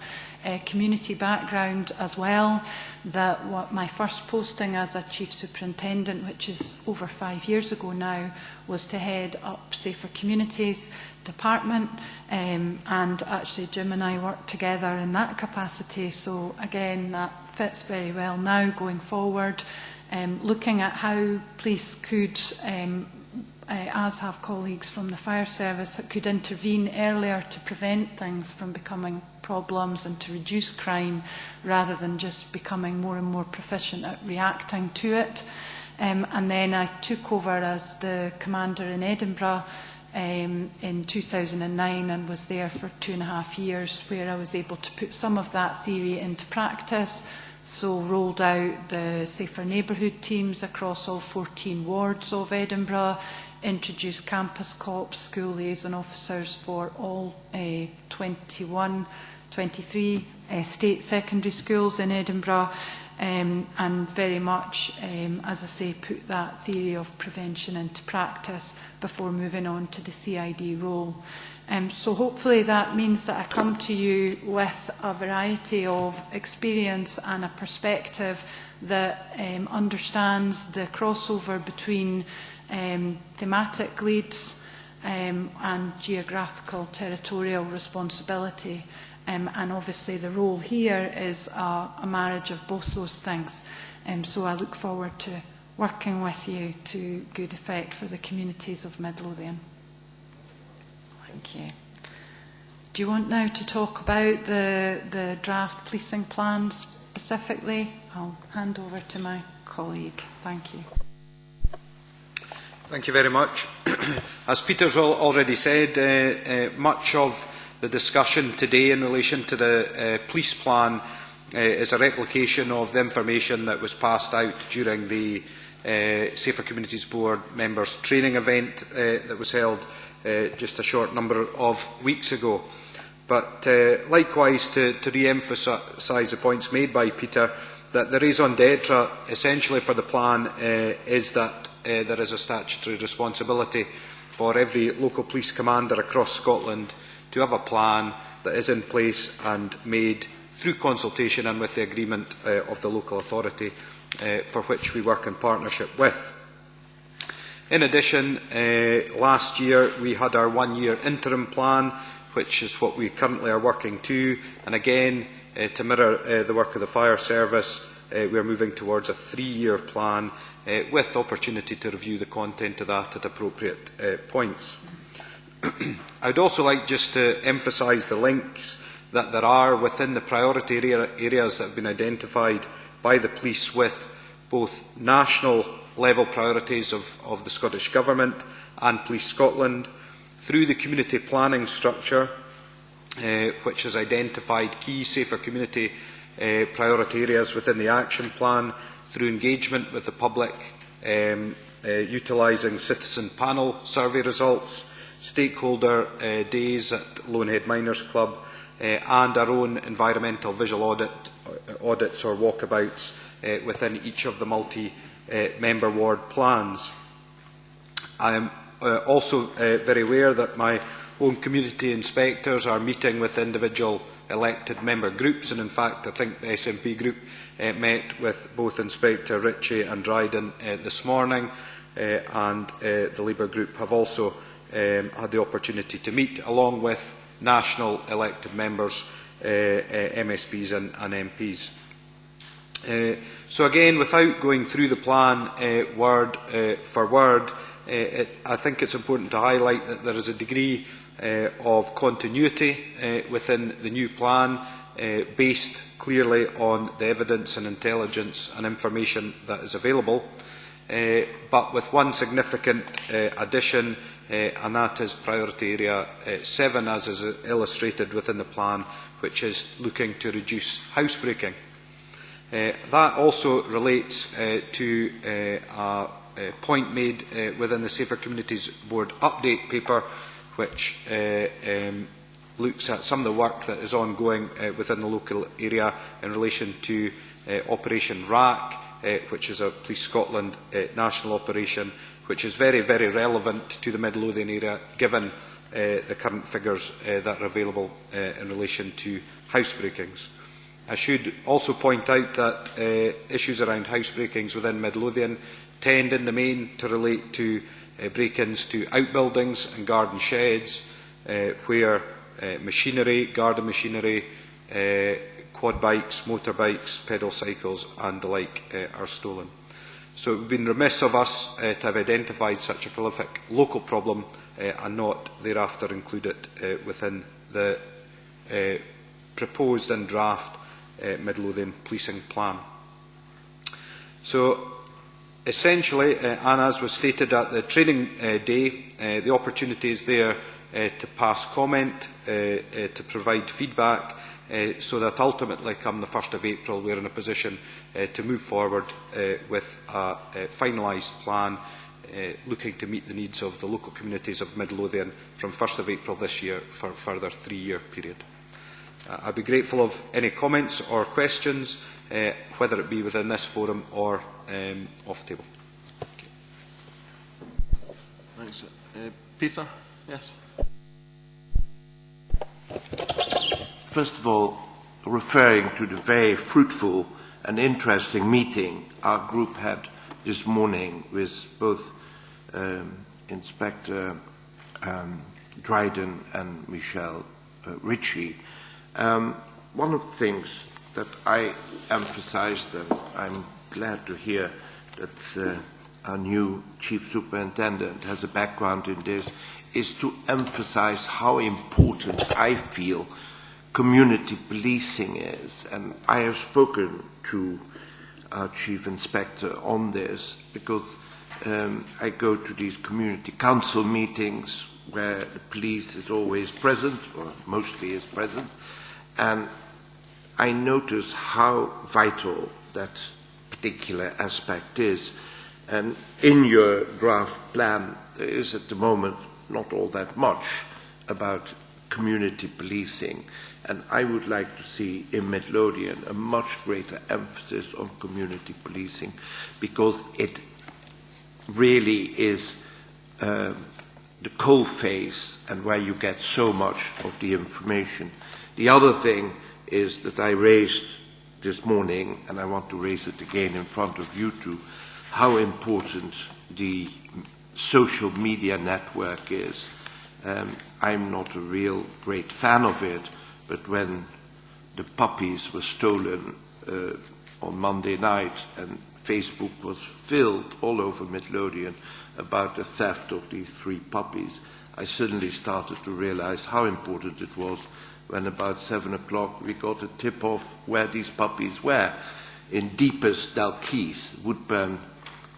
community background as well. That what my first posting as a Chief Superintendent, which is over 5 years ago now, was to head up Safer Communities Department, and actually Jim and I worked together in that capacity. So again, that fits very well now going forward, looking at how police could, as have colleagues from the fire service, that could intervene earlier to prevent things from becoming problems and to reduce crime rather than just becoming more and more proficient at reacting to it. And then I took over as the commander in Edinburgh in 2009 and was there for 2.5 years, where I was able to put some of that theory into practice. So rolled out the Safer Neighbourhood teams across all 14 wards of Edinburgh, introduced campus cops, school liaison officers for all 23 state secondary schools in Edinburgh, and very much, as I say, put that theory of prevention into practice before moving on to the CID role. So hopefully that means that I come to you with a variety of experience and a perspective that understands the crossover between thematic leads and geographical territorial responsibility. And obviously the role here is a marriage of both those things. So I look forward to working with you to good effect for the communities of Midlothian. Thank you. Do you want now to talk about the draft policing plan specifically? I'll hand over to my colleague. Thank you. Thank you very much. As Peter's already said, much of the discussion today in relation to the police plan is a replication of the information that was passed out during the Safer Communities Board members training event that was held just a short number of weeks ago. But likewise, to re-emphasise the points made by Peter, that the raison d'etre essentially for the plan is that there is a statutory responsibility for every local police commander across Scotland to have a plan that is in place and made through consultation and with the agreement of the local authority for which we work in partnership with. In addition, last year we had our 1-year interim plan which is what we currently are working to. And again, to mirror the work of the fire service, we are moving towards a 3-year plan with opportunity to review the content of that at appropriate points. I would also like just to emphasise the links that there are within the priority areas that have been identified by the police with both national level priorities of the Scottish Government and Police Scotland, through the community planning structure, which has identified key safer community priority areas within the action plan, through engagement with the public, utilising citizen panel survey results, stakeholder days at Lonehead Miners Club, and our own environmental visual audits or walkabouts within each of the multi-member ward plans. I am also very aware that my own community inspectors are meeting with individual elected member groups, and in fact I think the SNP group met with both Inspector Ritchie and Dryden this morning, and the Labour group have also had the opportunity to meet along with national elected members, MSPs and MPs. So again, without going through the plan word for word, I think it's important to highlight that there is a degree of continuity within the new plan, based clearly on the evidence and intelligence and information that is available, but with one significant addition, and that is priority area 7, as is illustrated within the plan, which is looking to reduce housebreaking. That also relates to a point made within the Safer Communities Board update paper, which looks at some of the work that is ongoing within the local area in relation to Operation RAC, which is a Police Scotland national operation, which is very, very relevant to the Midlothian area, given the current figures that are available in relation to housebreakings. I should also point out that issues around housebreakings within Midlothian tend in the main to relate to break-ins to outbuildings and garden sheds, where machinery, garden machinery, quad bikes, motorbikes, pedal cycles and the like are stolen. So it would have been remiss of us to have identified such a prolific local problem and not thereafter include it within the proposed and draft Midlothian policing plan. So essentially, and as was stated at the training day, the opportunity is there to pass comment, to provide feedback, so that ultimately, come the 1st of April, we are in a position to move forward with a finalised plan looking to meet the needs of the local communities of Midlothian from 1st of April this year for a further 3-year period. I'd be grateful of any comments or questions, whether it be within this forum or off table. Thanks. Peter? Yes. First of all, referring to the very fruitful and interesting meeting our group had this morning with both Inspector Dryden and Michelle Ritchie, one of the things that I emphasised, and I'm glad to hear that our new Chief Superintendent has a background in this, is to emphasise how important I feel community policing is. And I have spoken to our Chief Inspector on this because I go to these community council meetings where the police is always present, or mostly is present, and I notice how vital that particular aspect is. And in your draft plan, there is at the moment not all that much about community policing. And I would like to see in Midlothian a much greater emphasis on community policing, because it really is the coalface and where you get so much of the information. The other thing is that I raised this morning, and I want to raise it again in front of you two, how important the social media network is. I'm not a real great fan of it, but when the puppies were stolen on Monday night and Facebook was filled all over Midlothian about the theft of these 3 puppies, I suddenly started to realize how important it was when about 7 o'clock we got a tip-off where these puppies were, in deepest Dalkeith, Woodburn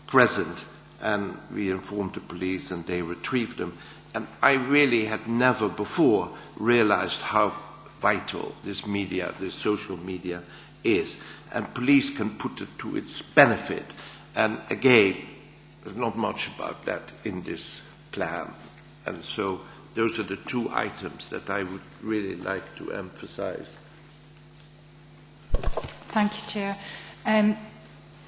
Crescent, and we informed the police and they retrieved them. And I really had never before realized how vital this media, this social media is. And police can put it to its benefit. And again, there's not much about that in this plan. And so those are the 2 items that I would really like to emphasize. Thank you, Chair.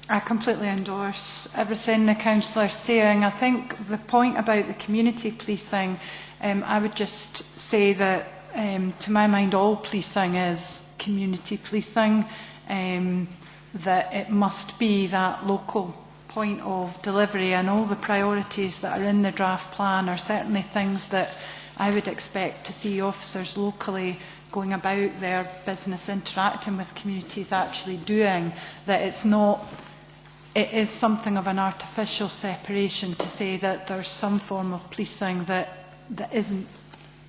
I completely endorse everything the councillor is saying. I think the point about the community policing, I would just say that to my mind all policing is community policing, that it must be that local point of delivery, and all the priorities that are in the draft plan are certainly things that I would expect to see officers locally going about their business, interacting with communities, actually doing. That it is something of an artificial separation to say that there's some form of policing that isn't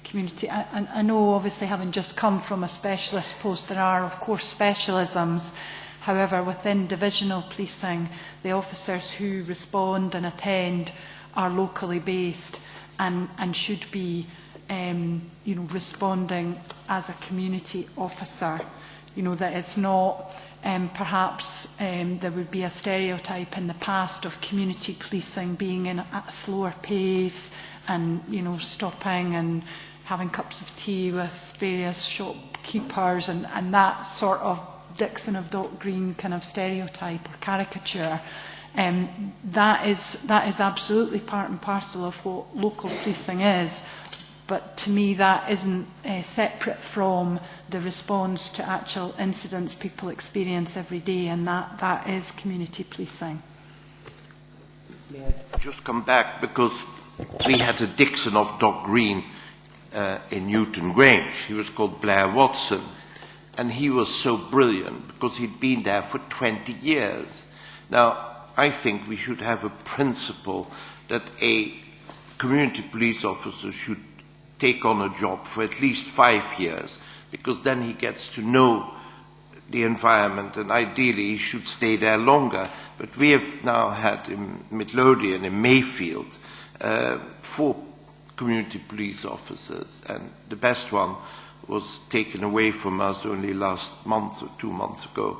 community. I know, obviously, having just come from a specialist post, there are of course specialisms. However, within divisional policing, the officers who respond and attend are locally based and should be responding as a community officer. That it's not perhaps there would be a stereotype in the past of community policing being at a slower pace and stopping and having cups of tea with various shopkeepers and that sort of Dixon of Dock Green kind of stereotype or caricature. That is absolutely part and parcel of what local policing is. But to me, that isn't separate from the response to actual incidents people experience every day, and that is community policing. May I just come back, because we had a Dixon of Dock Green in Newton Grange. He was called Blair Watson, and he was so brilliant because he'd been there for 20 years. Now, I think we should have a principle that a community police officer should take on a job for at least 5 years, because then he gets to know the environment, and ideally he should stay there longer. But we have now had in Midlothian, in Mayfield, 4 community police officers, and the best one was taken away from us only last month or 2 months ago,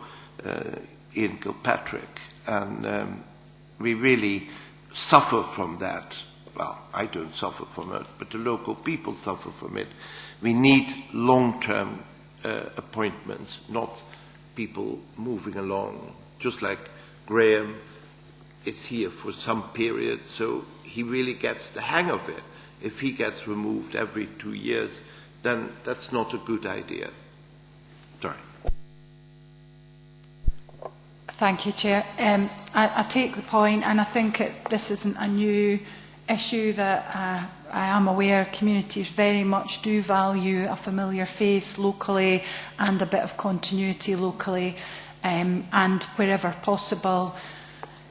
Ian Kilpatrick. And we really suffer from that. Well, I don't suffer from it, but the local people suffer from it. We need long-term appointments, not people moving along. Just like Graham is here for some period, so he really gets the hang of it. If he gets removed every 2 years, then that's not a good idea. Sorry. Thank you, Chair. I take the point, and I think this isn't a new issue, that I am aware communities very much do value a familiar face locally and a bit of continuity locally, and wherever possible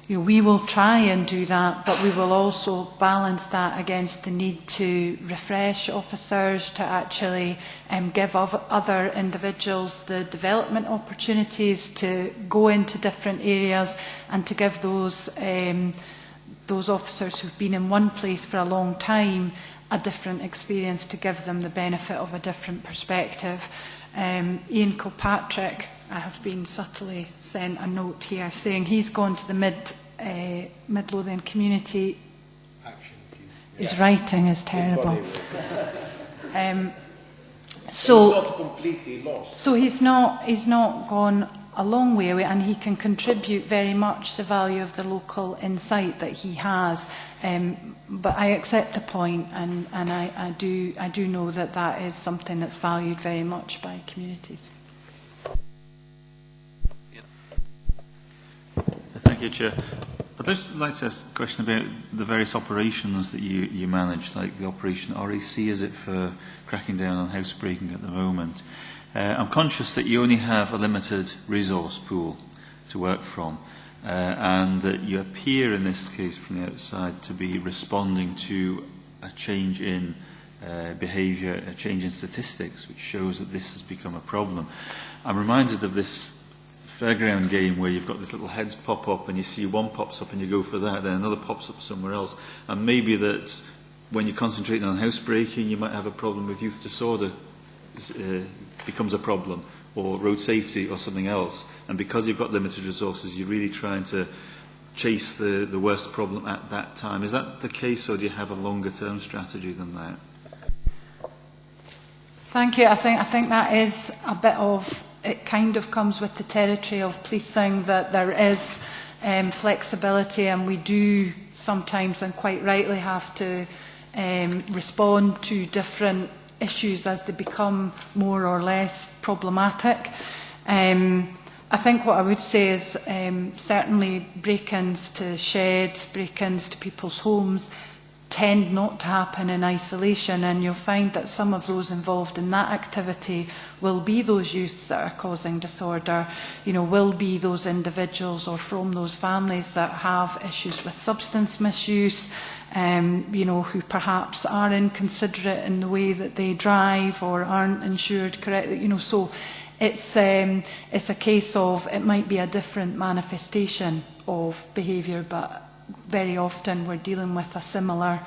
we will try and do that, but we will also balance that against the need to refresh officers, to actually give other individuals the development opportunities to go into different areas, and to give those officers who've been in one place for a long time a different experience, to give them the benefit of a different perspective. Ian Kilpatrick, I have been subtly sent a note here saying he's gone to the Midlothian Community Action Team. His writing is terrible. So he's not gone a long way away, and he can contribute very much the value of the local insight that he has. But I accept the point, and I do know that is something that's valued very much by communities. Thank you, Chair. I'd just like to ask a question about the various operations that you manage, like the Operation RAC, is it, for cracking down on housebreaking at the moment? I'm conscious that you only have a limited resource pool to work from, and that you appear in this case from the outside to be responding to a change in behaviour, a change in statistics, which shows that this has become a problem. I'm reminded of this fairground game where you've got these little heads pop up and you see one pops up and you go for that, then another pops up somewhere else. And maybe that when you're concentrating on housebreaking, you might have a problem with youth disorder, becomes a problem, or road safety or something else. And because you've got limited resources, you're really trying to chase the worst problem at that time. Is that the case, or do you have a longer term strategy than that? Thank you. I think that is a bit of, it kind of comes with the territory of policing, that there is flexibility, and we do sometimes, and quite rightly, have to respond to different issues as they become more or less problematic. I think what I would say is certainly break-ins to sheds, break-ins to people's homes tend not to happen in isolation, and you'll find that some of those involved in that activity will be those youths that are causing disorder, will be those individuals or from those families that have issues with substance misuse, who perhaps are inconsiderate in the way that they drive or aren't insured correctly, so it's a case of, it might be a different manifestation of behaviour, but very often we're dealing with a similar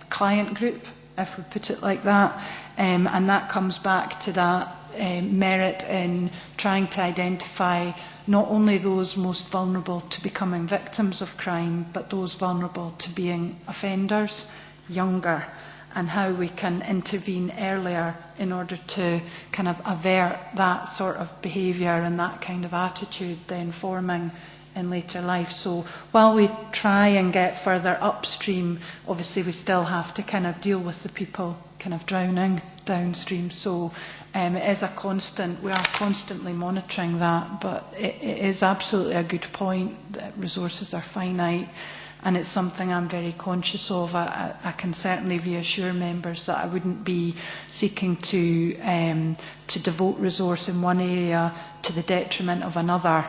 client group, if we put it like that, and that comes back to that merit in trying to identify not only those most vulnerable to becoming victims of crime, but those vulnerable to being offenders younger, and how we can intervene earlier in order to kind of avert that sort of behaviour and that kind of attitude then forming in later life. So while we try and get further upstream, obviously we still have to kind of deal with the people kind of drowning downstream. So it is a constant, we are constantly monitoring that, but it is absolutely a good point that resources are finite, and it's something I'm very conscious of. I can certainly reassure members that I wouldn't be seeking to devote resource in one area to the detriment of another,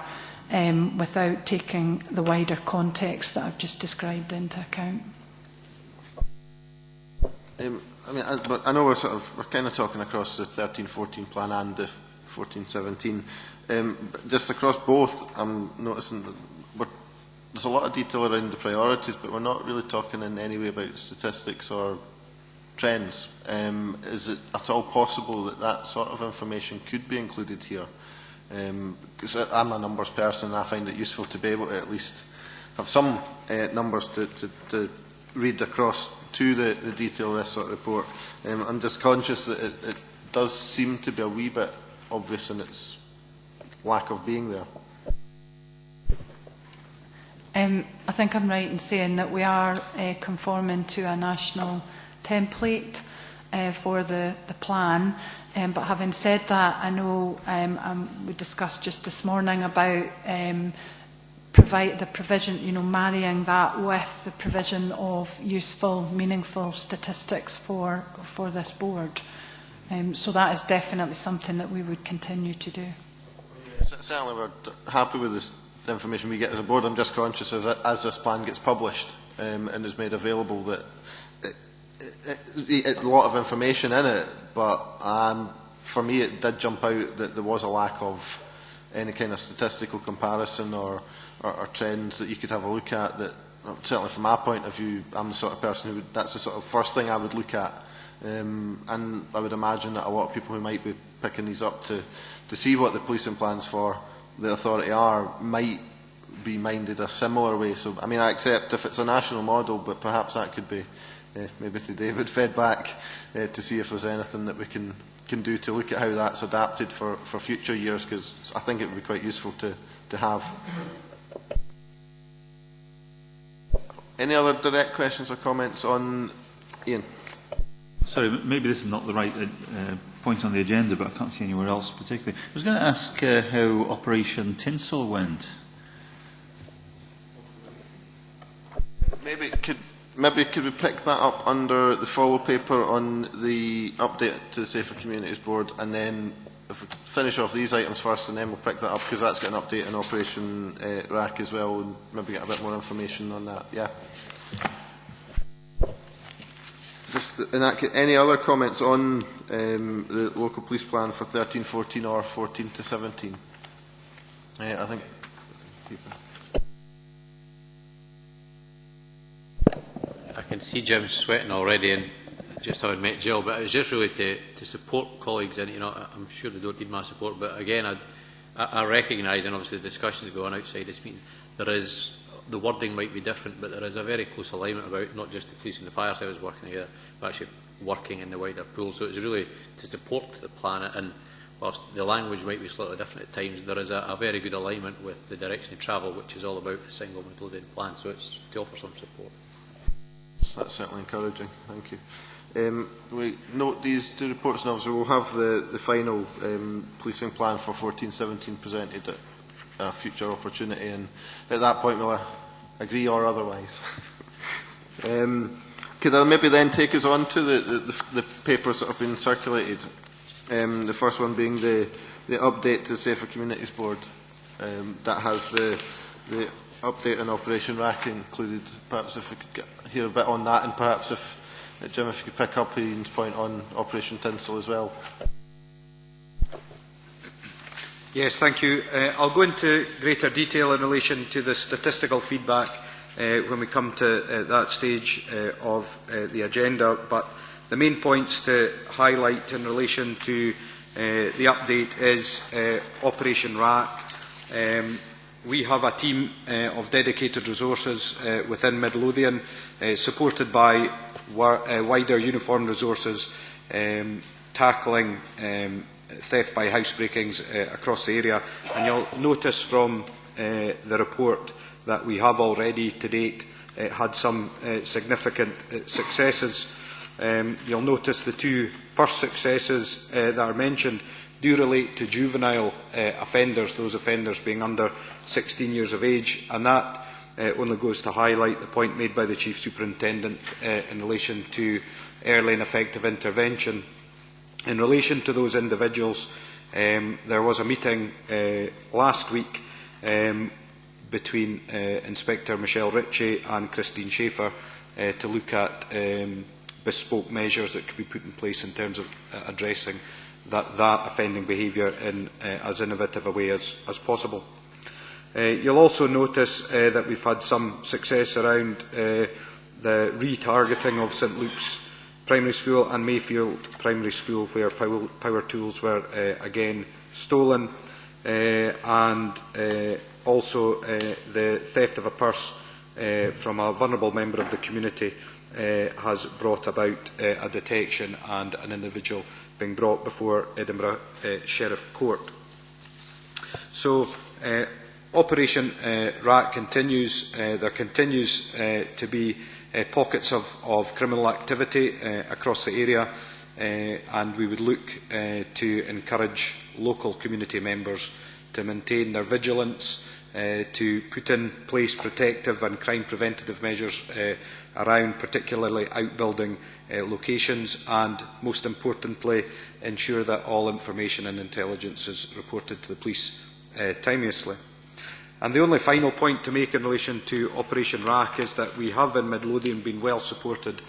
without taking the wider context that I've just described into account. But I know we're kind of talking across the 13-14 plan and the 14-17. Just across both, I'm noticing that there's a lot of detail around the priorities, but we're not really talking in any way about statistics or trends. Is it at all possible that that sort of information could be included here? Because I'm a numbers person, and I find it useful to be able to at least have some numbers to read across to the detail of this sort of report. I'm just conscious that it does seem to be a wee bit obvious in its lack of being there. I think I'm right in saying that we are conforming to a national template for the plan. But having said that, I know we discussed just this morning about the provision, marrying that with the provision of useful, meaningful statistics for this board. So that is definitely something that we would continue to do. Certainly we're happy with the information we get as a board. I'm just conscious as this plan gets published and is made available that a lot of information in it, but for me it did jump out that there was a lack of any kind of statistical comparison or trends that you could have a look at. That certainly from my point of view, I'm the sort of person who that's the sort of first thing I would look at, and I would imagine that a lot of people who might be picking these up to see what the policing plans for the authority are might be minded a similar way. So I mean, I accept if it's a national model, but perhaps that could be maybe to David fed back to see if there's anything that we can do to look at how that's adapted for future years, because I think it would be quite useful to have. Any other direct questions or comments on Ian? Sorry, maybe this is not the right point on the agenda, but I can't see anywhere else particularly. I was going to ask how Operation Tinsel went. maybe could we pick that up under the follow paper on the update to the Safer Communities Board, and then if we finish off these items first, and then we'll pick that up, because that's got an update on Operation RAC as well, and maybe get a bit more information on that. Yeah. Just in that case, any other comments on the local police plan for 13-14 or 14-17? I think. I can see Jim sweating already, and just having met Jill, but it was just really to support colleagues, and I'm sure they don't need my support, but again, I recognise, and obviously the discussions go on outside this meeting, the wording might be different, but there is a very close alignment about not just the police and the fire service working together, but actually working in the wider pool. So it's really to support the plan, and whilst the language might be slightly different at times, there is a very good alignment with the direction of travel, which is all about the single Midlothian plan, so it's to offer some support. That's certainly encouraging. Thank you. We note these two reports, and obviously we'll have the final policing plan for 14-17 presented at a future opportunity, and at that point we'll agree or otherwise. Could I maybe then take us on to the papers that have been circulated? The first one being the update to the Safer Communities Board. That has the update on Operation RAC included. Perhaps if we could hear a bit on that, and perhaps if Jim, if you could pick up Ian's point on Operation Tinsel as well. Yes, thank you. I'll go into greater detail in relation to the statistical feedback when we come to that stage of the agenda, but the main points to highlight in relation to the update is Operation RAC. We have a team of dedicated resources within Midlothian, supported by wider uniformed resources, tackling theft by housebreakings across the area. And you'll notice from the report that we have already to date had some significant successes. You'll notice the two first successes that are mentioned do relate to juvenile offenders, those offenders being under 16 years of age, and that only goes to highlight the point made by the Chief Superintendent in relation to early and effective intervention. In relation to those individuals, there was a meeting last week between Inspector Michelle Ritchie and Christine Schaefer to look at bespoke measures that could be put in place in terms of addressing that offending behaviour in as innovative a way as possible. You'll also notice that we've had some success around the retargeting of St Luke's Primary School and Mayfield Primary School, where power tools were again stolen, and also the theft of a purse from a vulnerable member of the community has brought about a detection and an individual being brought before Edinburgh Sheriff Court. So Operation RAC continues. There continues to be pockets of criminal activity across the area, and we would look to encourage local community members to maintain their vigilance, to put in place protective and crime preventative measures around particularly outbuilding locations, and most importantly ensure that all information and intelligence is reported to the police timeously. And the only final point to make in relation to Operation RAC is that we have in Midlothian been well supported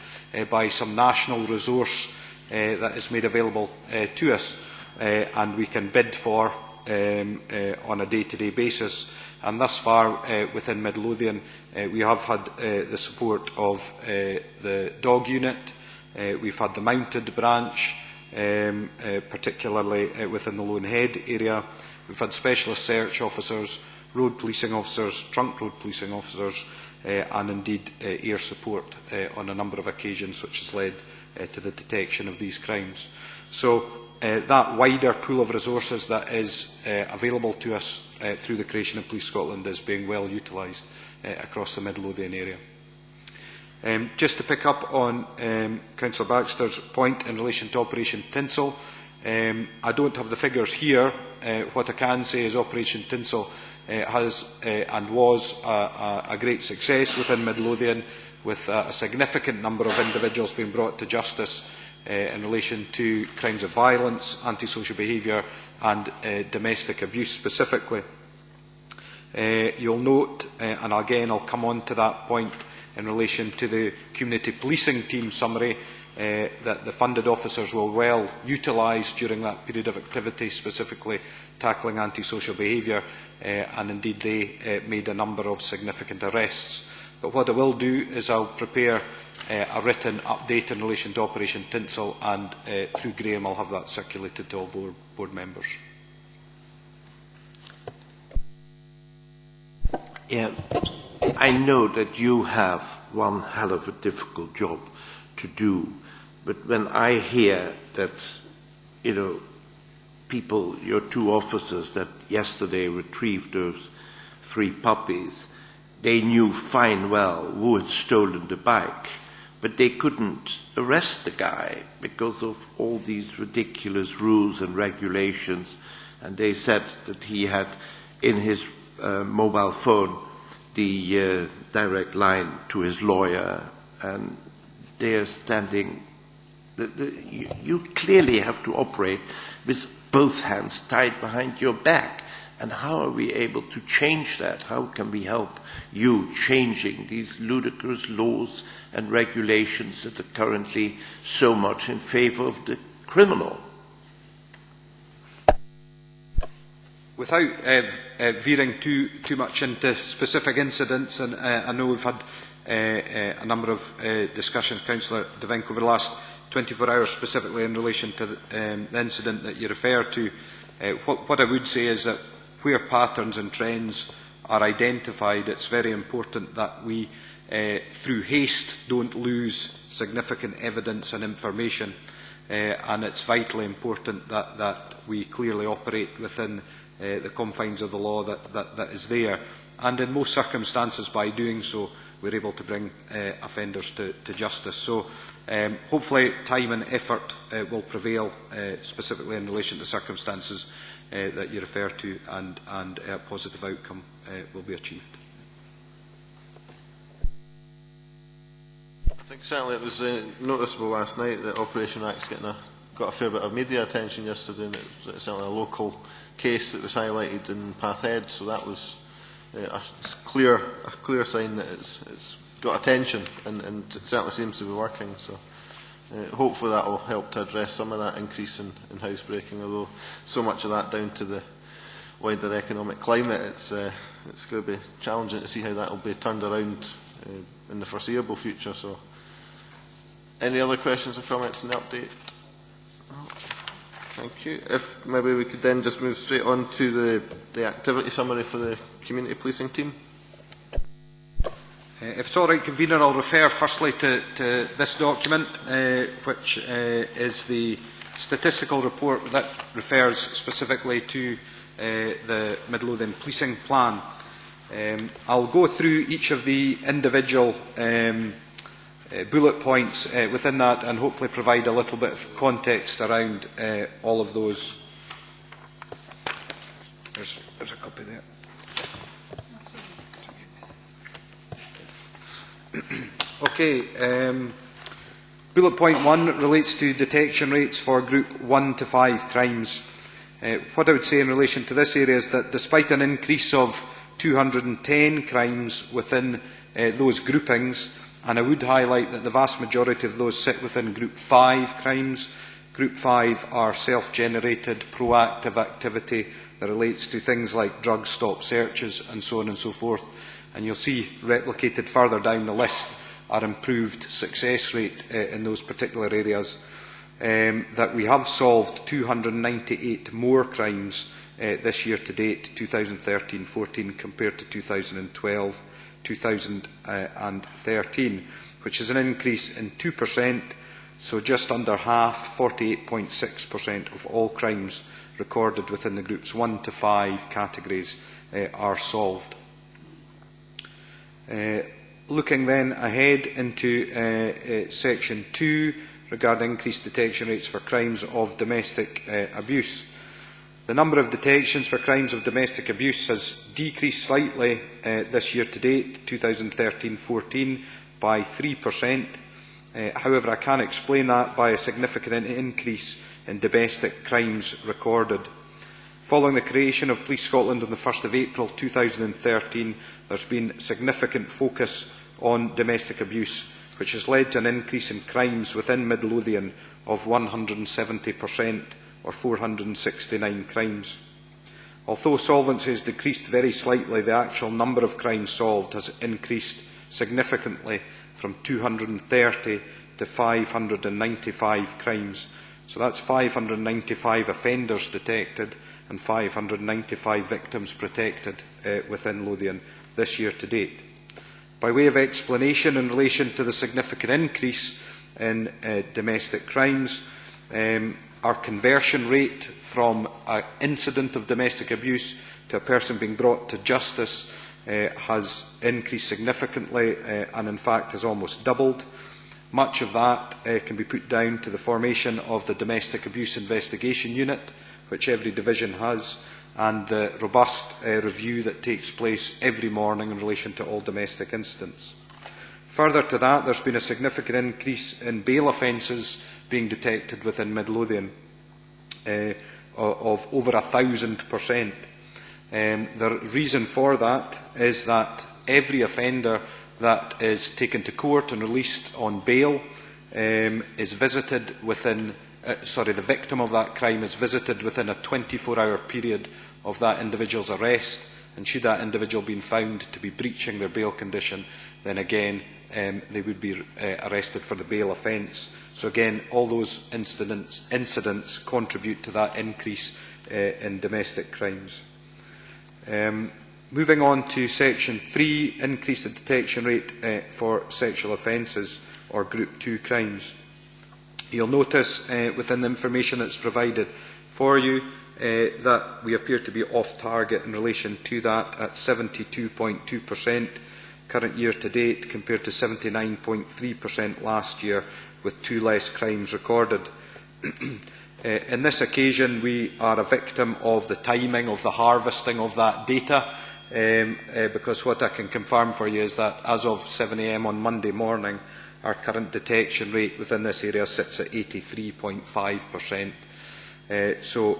by some national resource that is made available to us, and we can bid for on a day-to-day basis. And thus far within Midlothian we have had the support of the dog unit, we've had the mounted branch, particularly within the Lone Head area, we've had specialist search officers, road policing officers, trunk road policing officers, and indeed air support on a number of occasions, which has led to the detection of these crimes. So that wider pool of resources that is available to us through the creation of Police Scotland is being well utilised across the Midlothian area. Just to pick up on Councillor Baxter's point in relation to Operation Tinsel, I don't have the figures here. What I can say is Operation Tinsel has and was a great success within Midlothian. with a significant number of individuals being brought to justice in relation to crimes of violence, antisocial behaviour and domestic abuse specifically. You'll note, and again I'll come on to that point in relation to the community policing team summary, that the funded officers will well utilise during that period of activity, specifically tackling antisocial behaviour, and indeed they made a number of significant arrests. But what I will do is I'll prepare a written update in relation to Operation Tinsel, and through Graham I'll have that circulated to all board members. Yeah, I know that you have one hell of a difficult job to do, but when I hear that, people, your 2 officers that yesterday retrieved those 3 puppies, they knew fine well who had stolen the bike, but they couldn't arrest the guy because of all these ridiculous rules and regulations, and they said that he had in his mobile phone the direct line to his lawyer, and they are standing. You clearly have to operate with both hands tied behind your back. And how are we able to change that? How can we help you changing these ludicrous laws and regulations that are currently so much in favour of the criminal? Without veering too much into specific incidents, and I know we've had a number of discussions, Councillor De Vink, over the last 24 hours, specifically in relation to the incident that you refer to, what I would say is that where patterns and trends are identified, it's very important that we, through haste, don't lose significant evidence and information, and it's vitally important that we clearly operate within the confines of the law that is there. And in most circumstances, by doing so, we're able to bring offenders to justice. So hopefully time and effort will prevail, specifically in relation to circumstances that you refer to, and a positive outcome will be achieved. I think certainly it was noticeable last night that Operation Act's got a fair bit of media attention yesterday, and it was certainly a local case that was highlighted in Pathhead, so that was a clear sign that it's got attention, and it certainly seems to be working. So hopefully that will help to address some of that increase in housebreaking, although so much of that down to the wider economic climate, it's going to be challenging to see how that will be turned around in the foreseeable future. So any other questions or comments on the update? No. Thank you. If maybe we could then just move straight on to the activity summary for the community policing team. If it's all right, Convener, I'll refer firstly to this document, which is the statistical report that refers specifically to the Midlothian policing plan. I'll go through each of the individual bullet points within that, and hopefully provide a little bit of context around all of those. There's a copy there. Okay, bullet point 1 relates to detection rates for group 1 to 5 crimes. What I would say in relation to this area is that despite an increase of 210 crimes within those groupings, and I would highlight that the vast majority of those sit within Group 5 crimes. Group 5 are self-generated, proactive activity that relates to things like drug stop searches and so on and so forth. And you'll see replicated further down the list our improved success rate in those particular areas. That we have solved 298 more crimes this year to date, 2013-14, compared to 2012-2013, which is an increase in 2%, so just under half, 48.6% of all crimes recorded within the groups 1 to 5 categories are solved. Looking then ahead into section 2 regarding increased detection rates for crimes of domestic abuse. The number of detections for crimes of domestic abuse has decreased slightly this year to date, 2013-14, by 3%. However, I can explain that by a significant increase in domestic crimes recorded. Following the creation of Police Scotland on the 1st of April 2013, there has been significant focus on domestic abuse, which has led to an increase in crimes within Midlothian of 170%, or 469 crimes. Although solvency has decreased very slightly, the actual number of crimes solved has increased significantly from 230 to 595 crimes. So that's 595 offenders detected and 595 victims protected within Lothian this year to date. By way of explanation in relation to the significant increase in domestic crimes, our conversion rate from an incident of domestic abuse to a person being brought to justice has increased significantly and in fact has almost doubled. Much of that can be put down to the formation of the Domestic Abuse Investigation Unit, which every division has, and the robust review that takes place every morning in relation to all domestic incidents. Further to that, there has been a significant increase in bail offences being detected within Midlothian of over 1,000%. The reason for that is that every offender that is taken to court and released on bail is visited within the victim of that crime is visited within a 24-hour period of that individual's arrest, and should that individual be found to be breaching their bail condition, then again they would be arrested for the bail offence. So again, all those incidents contribute to that increase in domestic crimes. Moving on to Section 3, increase the detection rate for sexual offences or Group 2 crimes. You'll notice within the information that's provided for you that we appear to be off target in relation to that at 72.2% current year to date compared to 79.3% last year, with 2 less crimes recorded. In this occasion, we are a victim of the timing of the harvesting of that data, because what I can confirm for you is that as of 7 AM on Monday morning, our current detection rate within this area sits at 83.5%. So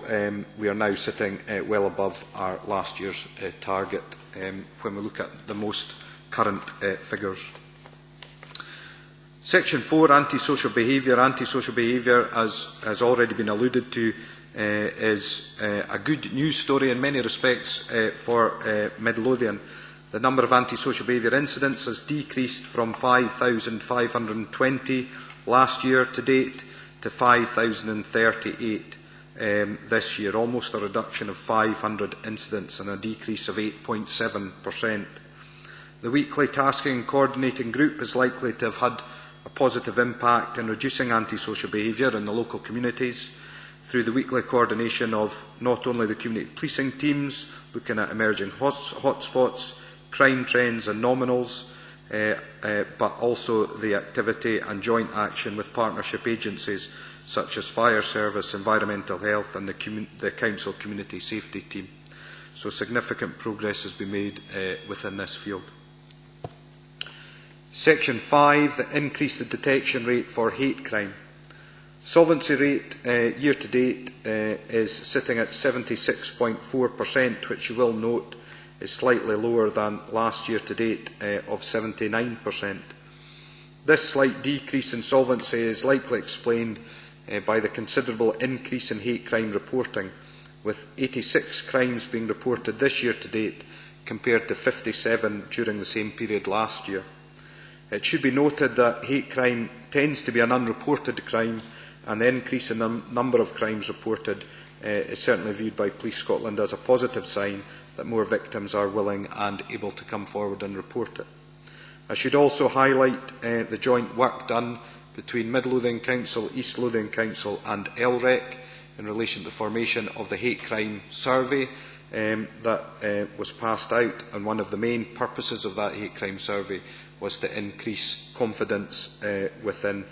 we are now sitting well above our last year's target when we look at the most current figures. Section 4, antisocial behaviour. Antisocial behaviour, as has already been alluded to, is a good news story in many respects for Midlothian. The number of antisocial behaviour incidents has decreased from 5,520 last year to date to 5,038 this year, almost a reduction of 500 incidents and a decrease of 8.7%. The weekly tasking and coordinating group is likely to have had a positive impact in reducing antisocial behaviour in the local communities through the weekly coordination of not only the community policing teams looking at emerging hotspots, crime trends and nominals, but also the activity and joint action with partnership agencies such as Fire Service, Environmental Health and the Council Community Safety Team. So significant progress has been made within this field. Section 5, the increase the detection rate for hate crime. Solvency rate year to date is sitting at 76.4%, which you will note is slightly lower than last year to date of 79%. This slight decrease in solvency is likely explained by the considerable increase in hate crime reporting, with 86 crimes being reported this year to date compared to 57 during the same period last year. It should be noted that hate crime tends to be an unreported crime, and the increase in the number of crimes reported is certainly viewed by Police Scotland as a positive sign that more victims are willing and able to come forward and report it. I should also highlight the joint work done between Midlothian Council, East Lothian Council and LREC in relation to the formation of the hate crime survey that was passed out, and one of the main purposes of that hate crime survey was to increase confidence within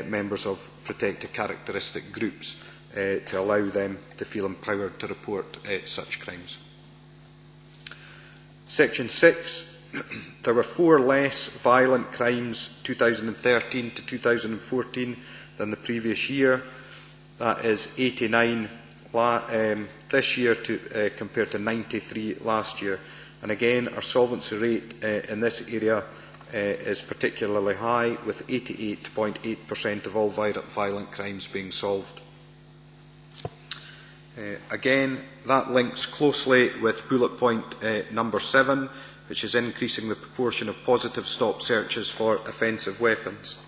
members of protected characteristic groups to allow them to feel empowered to report such crimes. Section 6, there were 4 less violent crimes 2013 to 2014 than the previous year. That is 89 this year compared to 93 last year. And again, our solvency rate in this area is particularly high, with 88.8% of all violent crimes being solved. Again, that links closely with bullet point number 7, which is increasing the proportion of positive stop searches for offensive weapons.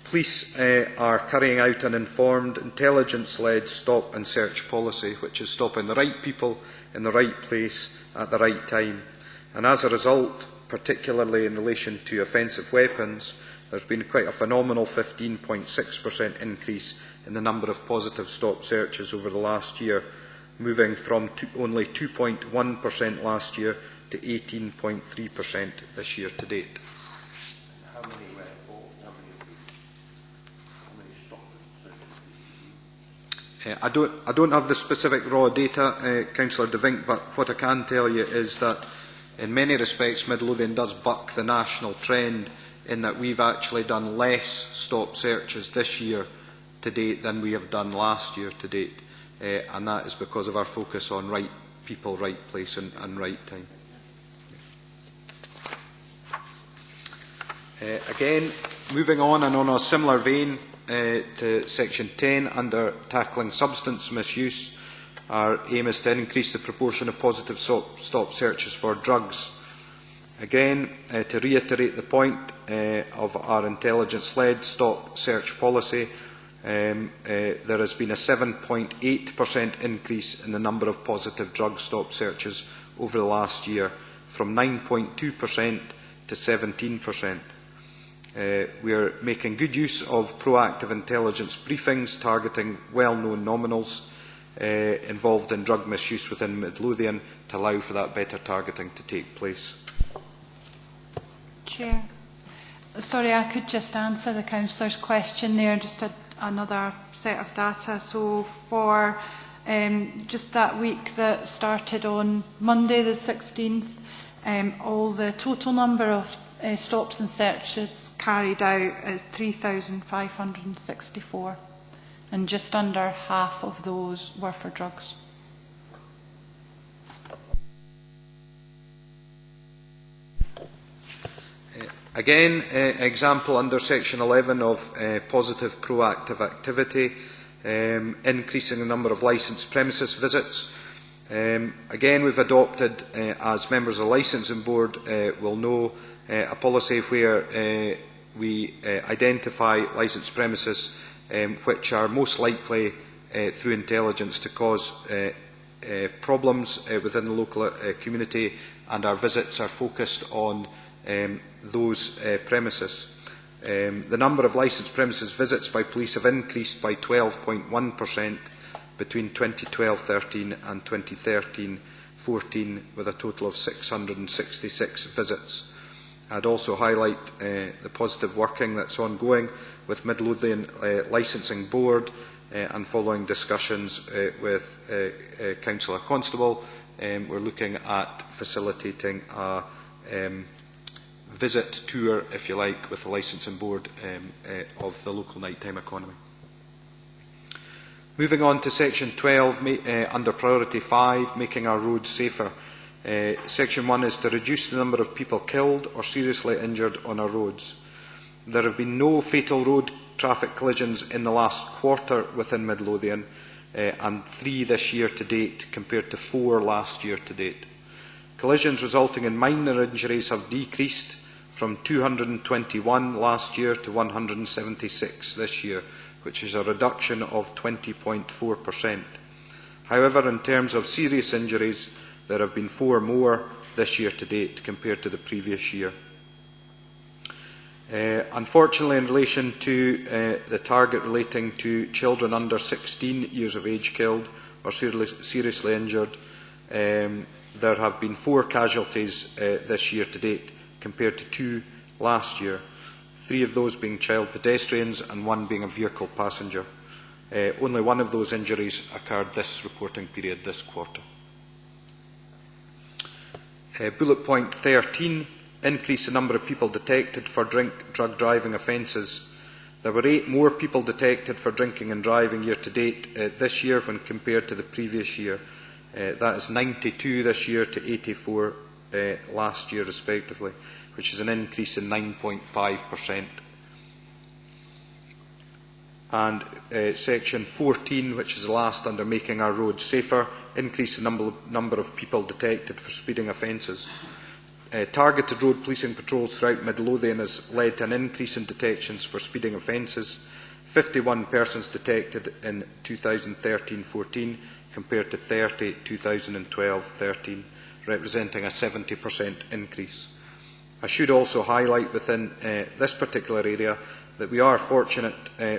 Police are carrying out an informed, intelligence-led stop and search policy, which is stopping the right people in the right place at the right time. And as a result, particularly in relation to offensive weapons, there's been quite a phenomenal 15.6% increase in the number of positive stop searches over the last year, moving from only 2.1% last year to 18.3% this year to date. How many were involved? How many stop searches? I don't have the specific raw data, Councillor De Vink, but what I can tell you is that in many respects Midlothian does buck the national trend in that we've actually done less stop searches this year to date than we have done last year to date, and that is because of our focus on right people, right place and right time. Again, moving on and on a similar vein to section 10 under tackling substance misuse, our aim is to increase the proportion of positive stop searches for drugs. Again, to reiterate the point of our intelligence-led stop search policy, there has been a 7.8% increase in the number of positive drug stop searches over the last year, from 9.2% to 17%. We are making good use of proactive intelligence briefings targeting well-known nominals involved in drug misuse within Midlothian to allow for that better targeting to take place. Chair. Sorry, I could just answer the councillor's question there, just another set of data. So for just that week that started on Monday the 16th, all the total number of stops and searches carried out is 3,564, and just under half of those were for drugs. Again, example under section 11 of positive proactive activity, increasing the number of licensed premises visits. Again, we've adopted, as members of the licensing board will know, a policy where we identify licensed premises which are most likely through intelligence to cause problems within the local community, and our visits are focused on those premises. The number of licensed premises visits by police have increased by 12.1% between 2012-13 and 2013-14, with a total of 666 visits. I'd also highlight the positive working that's ongoing with Midlothian Licensing Board, and following discussions with Councillor Constable, we're looking at facilitating a visit tour, if you like, with the Licensing Board of the local nighttime economy. Moving on to section 12, under priority 5, making our roads safer. Section 1 is to reduce the number of people killed or seriously injured on our roads. There have been no fatal road traffic collisions in the last quarter within Midlothian, and 3 this year to date compared to 4 last year to date. Collisions resulting in minor injuries have decreased from 221 last year to 176 this year, which is a reduction of 20.4%. However, in terms of serious injuries, there have been 4 more this year to date compared to the previous year. Unfortunately, in relation to the target relating to children under 16 years of age killed or seriously injured, there have been 4 casualties this year to date compared to 2 last year, 3 of those being child pedestrians and 1 being a vehicle passenger. Only 1 of those injuries occurred this reporting period, this quarter. Bullet point 13, increase the number of people detected for drug driving offences. There were 8 more people detected for drinking and driving year to date this year when compared to the previous year. That is 92 this year to 84 last year respectively, which is an increase in 9.5%. And section 14, which is the last under making our roads safer, increase the number of people detected for speeding offences. Targeted road policing patrols throughout Midlothian has led to an increase in detections for speeding offences. 51 persons detected in 2013-14 compared to 30 2012-13, representing a 70% increase. I should also highlight within this particular area that we are fortunate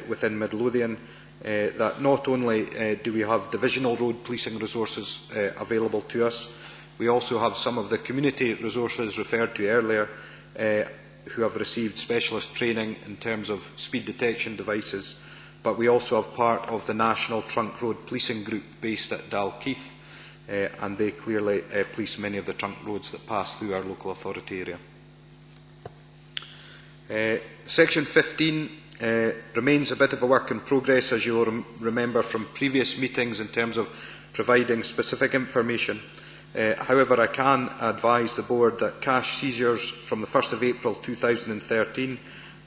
within Midlothian that not only do we have divisional road policing resources available to us, we also have some of the community resources referred to earlier who have received specialist training in terms of speed detection devices, but we also have part of the National Trunk Road Policing Group based at Dalkeith, and they clearly police many of the trunk roads that pass through our local authority area. Section 15 remains a bit of a work in progress, as you will remember from previous meetings, in terms of providing specific information. However, I can advise the Board that cash seizures from the 1st of April 2013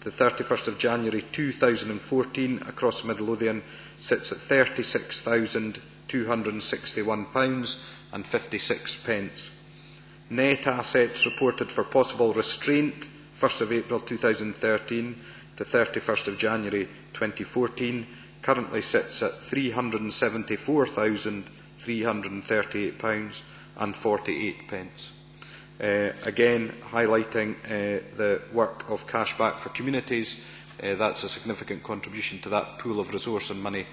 to the 31st of January 2014 across Midlothian sits at £36,261.56. Net assets reported for possible restraint 1st of April 2013 to 31st of January 2014 currently sits at £374,338.48. Again, highlighting the work of Cashback for Communities, that's a significant contribution to that pool of resource and money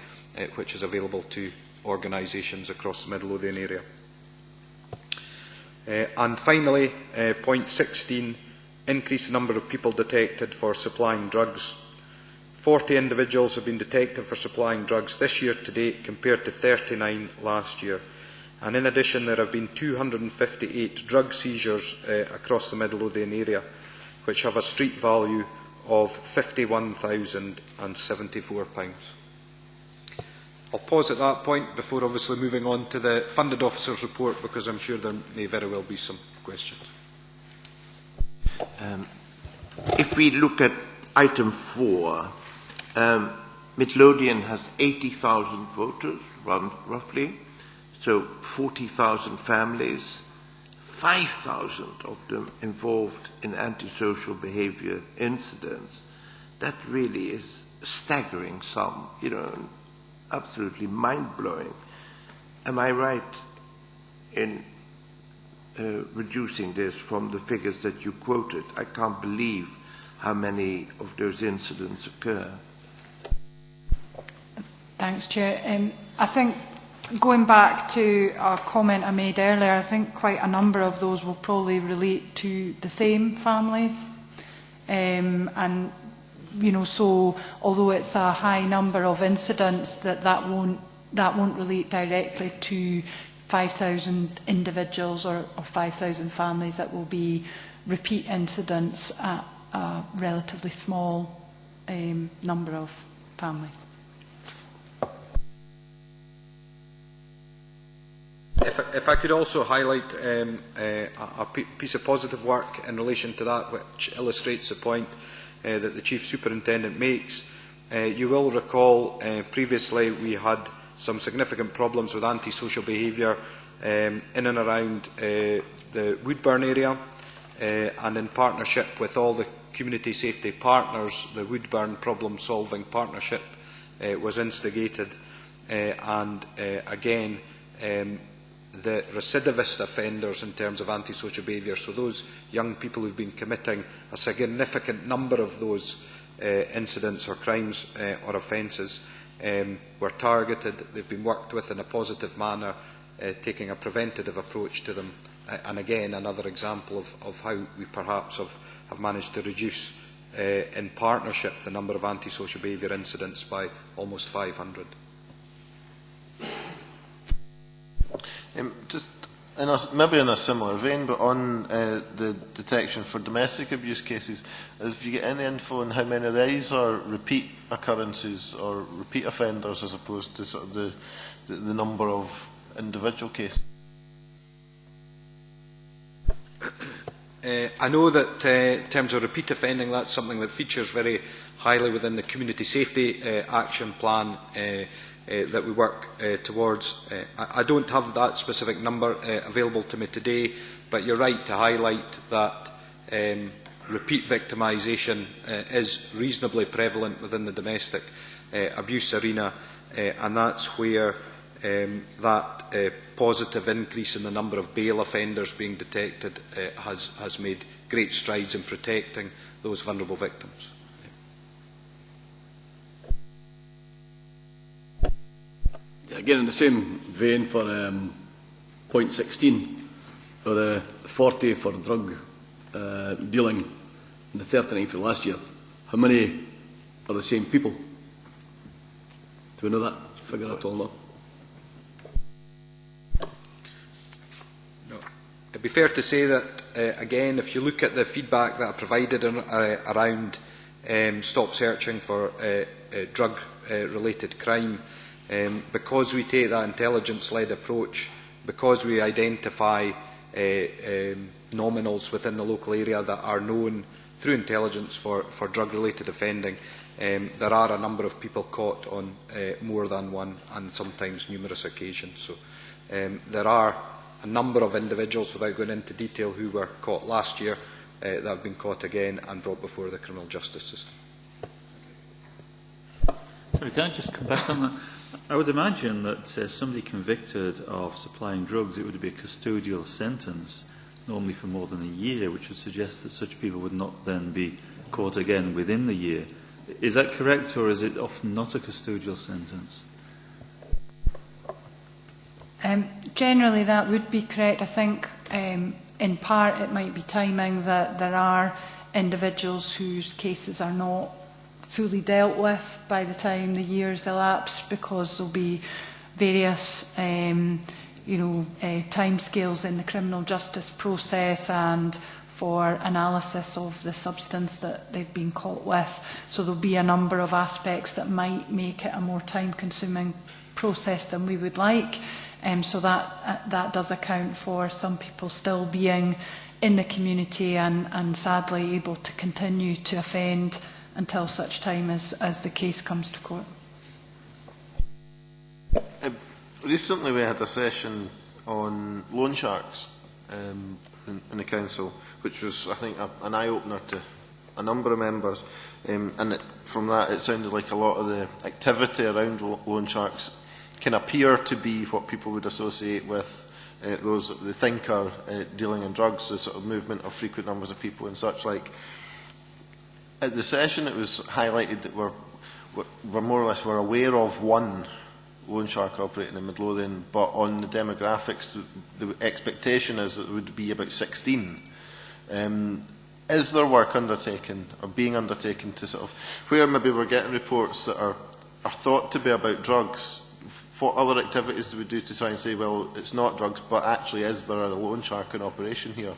which is available to organisations across the Midlothian area. And finally, point 16, increase the number of people detected for supplying drugs. 40 individuals have been detected for supplying drugs this year to date compared to 39 last year. And in addition, there have been 258 drug seizures across the Midlothian area, which have a street value of £51,074. I'll pause at that point before obviously moving on to the Funded Officers Report, because I'm sure there may very well be some questions. If we look at item 4, Midlothian has 80,000 voters, roughly, so 40,000 families, 5,000 of them involved in antisocial behaviour incidents. That really is a staggering sum, absolutely mind-blowing. Am I right in reducing this from the figures that you quoted? I can't believe how many of those incidents occur. Thanks, Chair. I think, going back to a comment I made earlier, I think quite a number of those will probably relate to the same families. And, so although it's a high number of incidents, that won't relate directly to 5,000 individuals or 5,000 families. That will be repeat incidents at a relatively small number of families. If I could also highlight a piece of positive work in relation to that, which illustrates the point that the Chief Superintendent makes. You will recall previously we had some significant problems with antisocial behaviour in and around the Woodburn area, and in partnership with all the community safety partners, the Woodburn Problem Solving Partnership was instigated, and again the recidivist offenders in terms of antisocial behaviour, so those young people who've been committing a significant number of those incidents or crimes or offences, were targeted. They've been worked with in a positive manner, taking a preventative approach to them, and again another example of how we perhaps have managed to reduce in partnership the number of antisocial behaviour incidents by almost 500. Just maybe in a similar vein, but on the detection for domestic abuse cases, if you get any info on how many of these are repeat occurrences or repeat offenders as opposed to sort of the number of individual cases? I know that in terms of repeat offending, that's something that features very highly within the Community Safety Action Plan that we work towards. I don't have that specific number available to me today, but you're right to highlight that repeat victimisation is reasonably prevalent within the domestic abuse arena, and that's where that positive increase in the number of bail offenders being detected has made great strides in protecting those vulnerable victims. Again, in the same vein for point 16, or the 40 for drug dealing and the 39 for last year, how many are the same people? Do we know that figure at all now? No. It'd be fair to say that, again, if you look at the feedback that I provided around stop searching for drug-related crime, because we take that intelligence-led approach, because we identify nominals within the local area that are known through intelligence for drug-related offending, there are a number of people caught on more than one and sometimes numerous occasions. So there are a number of individuals, without going into detail, who were caught last year that have been caught again and brought before the criminal justice system. Sorry, can I just come back on that? I would imagine that somebody convicted of supplying drugs, it would be a custodial sentence, normally for more than a year, which would suggest that such people would not then be caught again within the year. Is that correct, or is it often not a custodial sentence? Generally, that would be correct. I think in part it might be timing, that there are individuals whose cases are not fully dealt with by the time the years elapse, because there'll be various timescales in the criminal justice process and for analysis of the substance that they've been caught with. So there'll be a number of aspects that might make it a more time-consuming process than we would like. So that does account for some people still being in the community and sadly able to continue to offend until such time as the case comes to court. Recently we had a session on loan sharks in the council, which was, I think, an eye-opener to a number of members, and from that it sounded like a lot of the activity around loan sharks can appear to be what people would associate with those they think are dealing in drugs, the sort of movement of frequent numbers of people and such like. At the session it was highlighted that we're more or less aware of one loan shark operating in Midlothian, but on the demographics the expectation is that it would be about 16. Is there work undertaken or being undertaken to sort of, where maybe we're getting reports that are thought to be about drugs, what other activities do we do to try and say, well, it's not drugs, but actually is there a loan shark in operation here?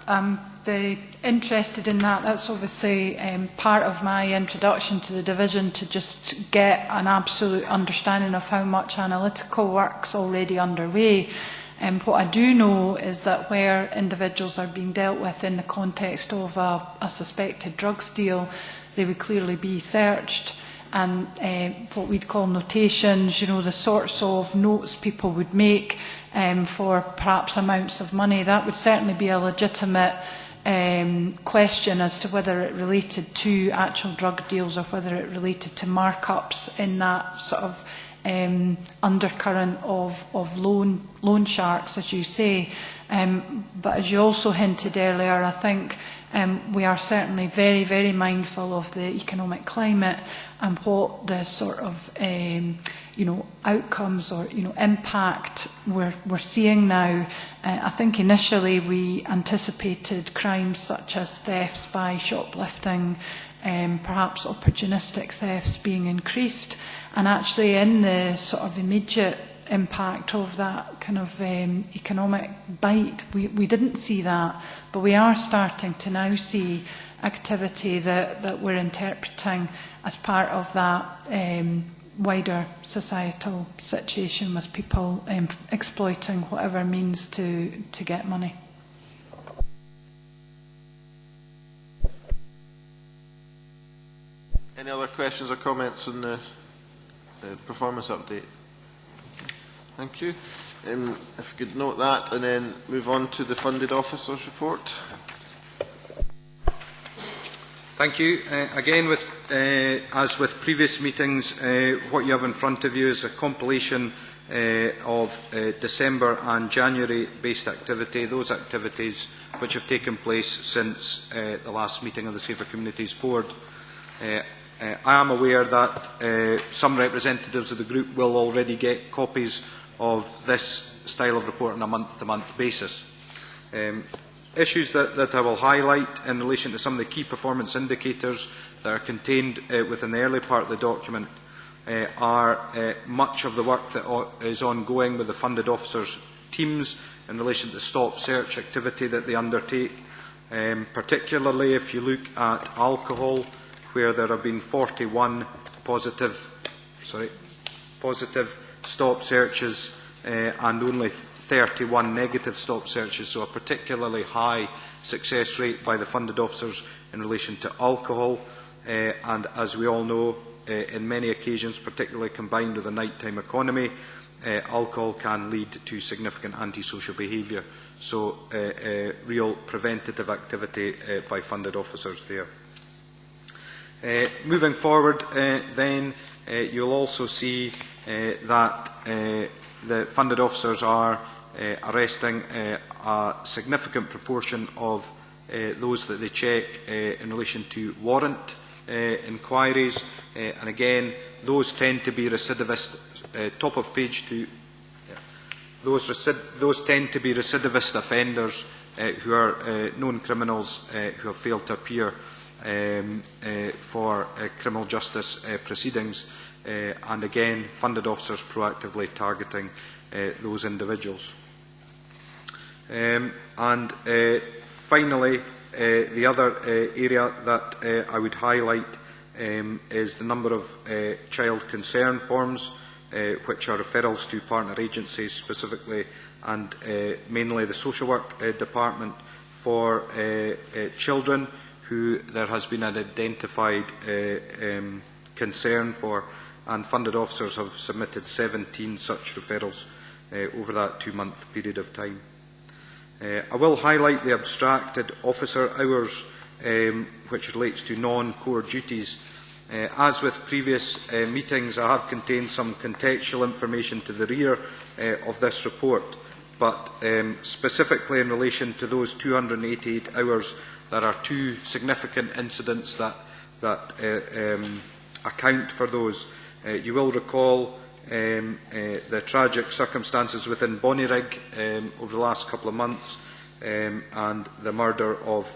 I'm very interested in that. That's obviously part of my introduction to the division, to just get an absolute understanding of how much analytical work's already underway. What I do know is that where individuals are being dealt with in the context of a suspected drugs deal, they would clearly be searched. And what we'd call notations, the sorts of notes people would make for perhaps amounts of money, that would certainly be a legitimate question as to whether it related to actual drug deals or whether it related to markups in that sort of undercurrent of loan sharks, as you say. But as you also hinted earlier, I think we are certainly very, very mindful of the economic climate and what the sort of outcomes or impact we're seeing now. I think initially we anticipated crimes such as thefts by shoplifting, perhaps opportunistic thefts being increased, and actually in the sort of immediate impact of that kind of economic bite. We didn't see that, but we are starting to now see activity that we're interpreting as part of that wider societal situation with people exploiting whatever means to get money. Any other questions or comments on the performance update? Thank you. If you could note that and then move on to the funded officers report. Thank you. Again, as with previous meetings, what you have in front of you is a compilation of December and January-based activity, those activities which have taken place since the last meeting of the Safer Communities Board. I am aware that some representatives of the group will already get copies of this style of report on a month-to-month basis. Issues that I will highlight in relation to some of the key performance indicators that are contained within the early part of the document are much of the work that is ongoing with the funded officers' teams in relation to the stop search activity that they undertake, particularly if you look at alcohol, where there have been 41 positive stop searches and only 31 negative stop searches, so a particularly high success rate by the funded officers in relation to alcohol. And as we all know, in many occasions, particularly combined with a nighttime economy, alcohol can lead to significant antisocial behaviour. So real preventative activity by funded officers there. Moving forward, then, you'll also see that the funded officers are arresting a significant proportion of those that they check in relation to warrant inquiries, and again, those tend to be recidivist. Top of page 2. Yeah. Those tend to be recidivist offenders who are known criminals who have failed to appear for criminal justice proceedings, and again, funded officers proactively targeting those individuals. Finally, the other area that I would highlight is the number of child concern forms, which are referrals to partner agencies specifically, and mainly the social work department for children who there has been an identified concern for, and funded officers have submitted 17 such referrals over that 2-month period of time. I will highlight the abstracted officer hours, which relates to non-core duties. As with previous meetings, I have contained some contextual information to the rear of this report, but specifically in relation to those 288 hours, there are 2 significant incidents that account for those. You will recall the tragic circumstances within Bonnyrigg over the last couple of months, and the murder of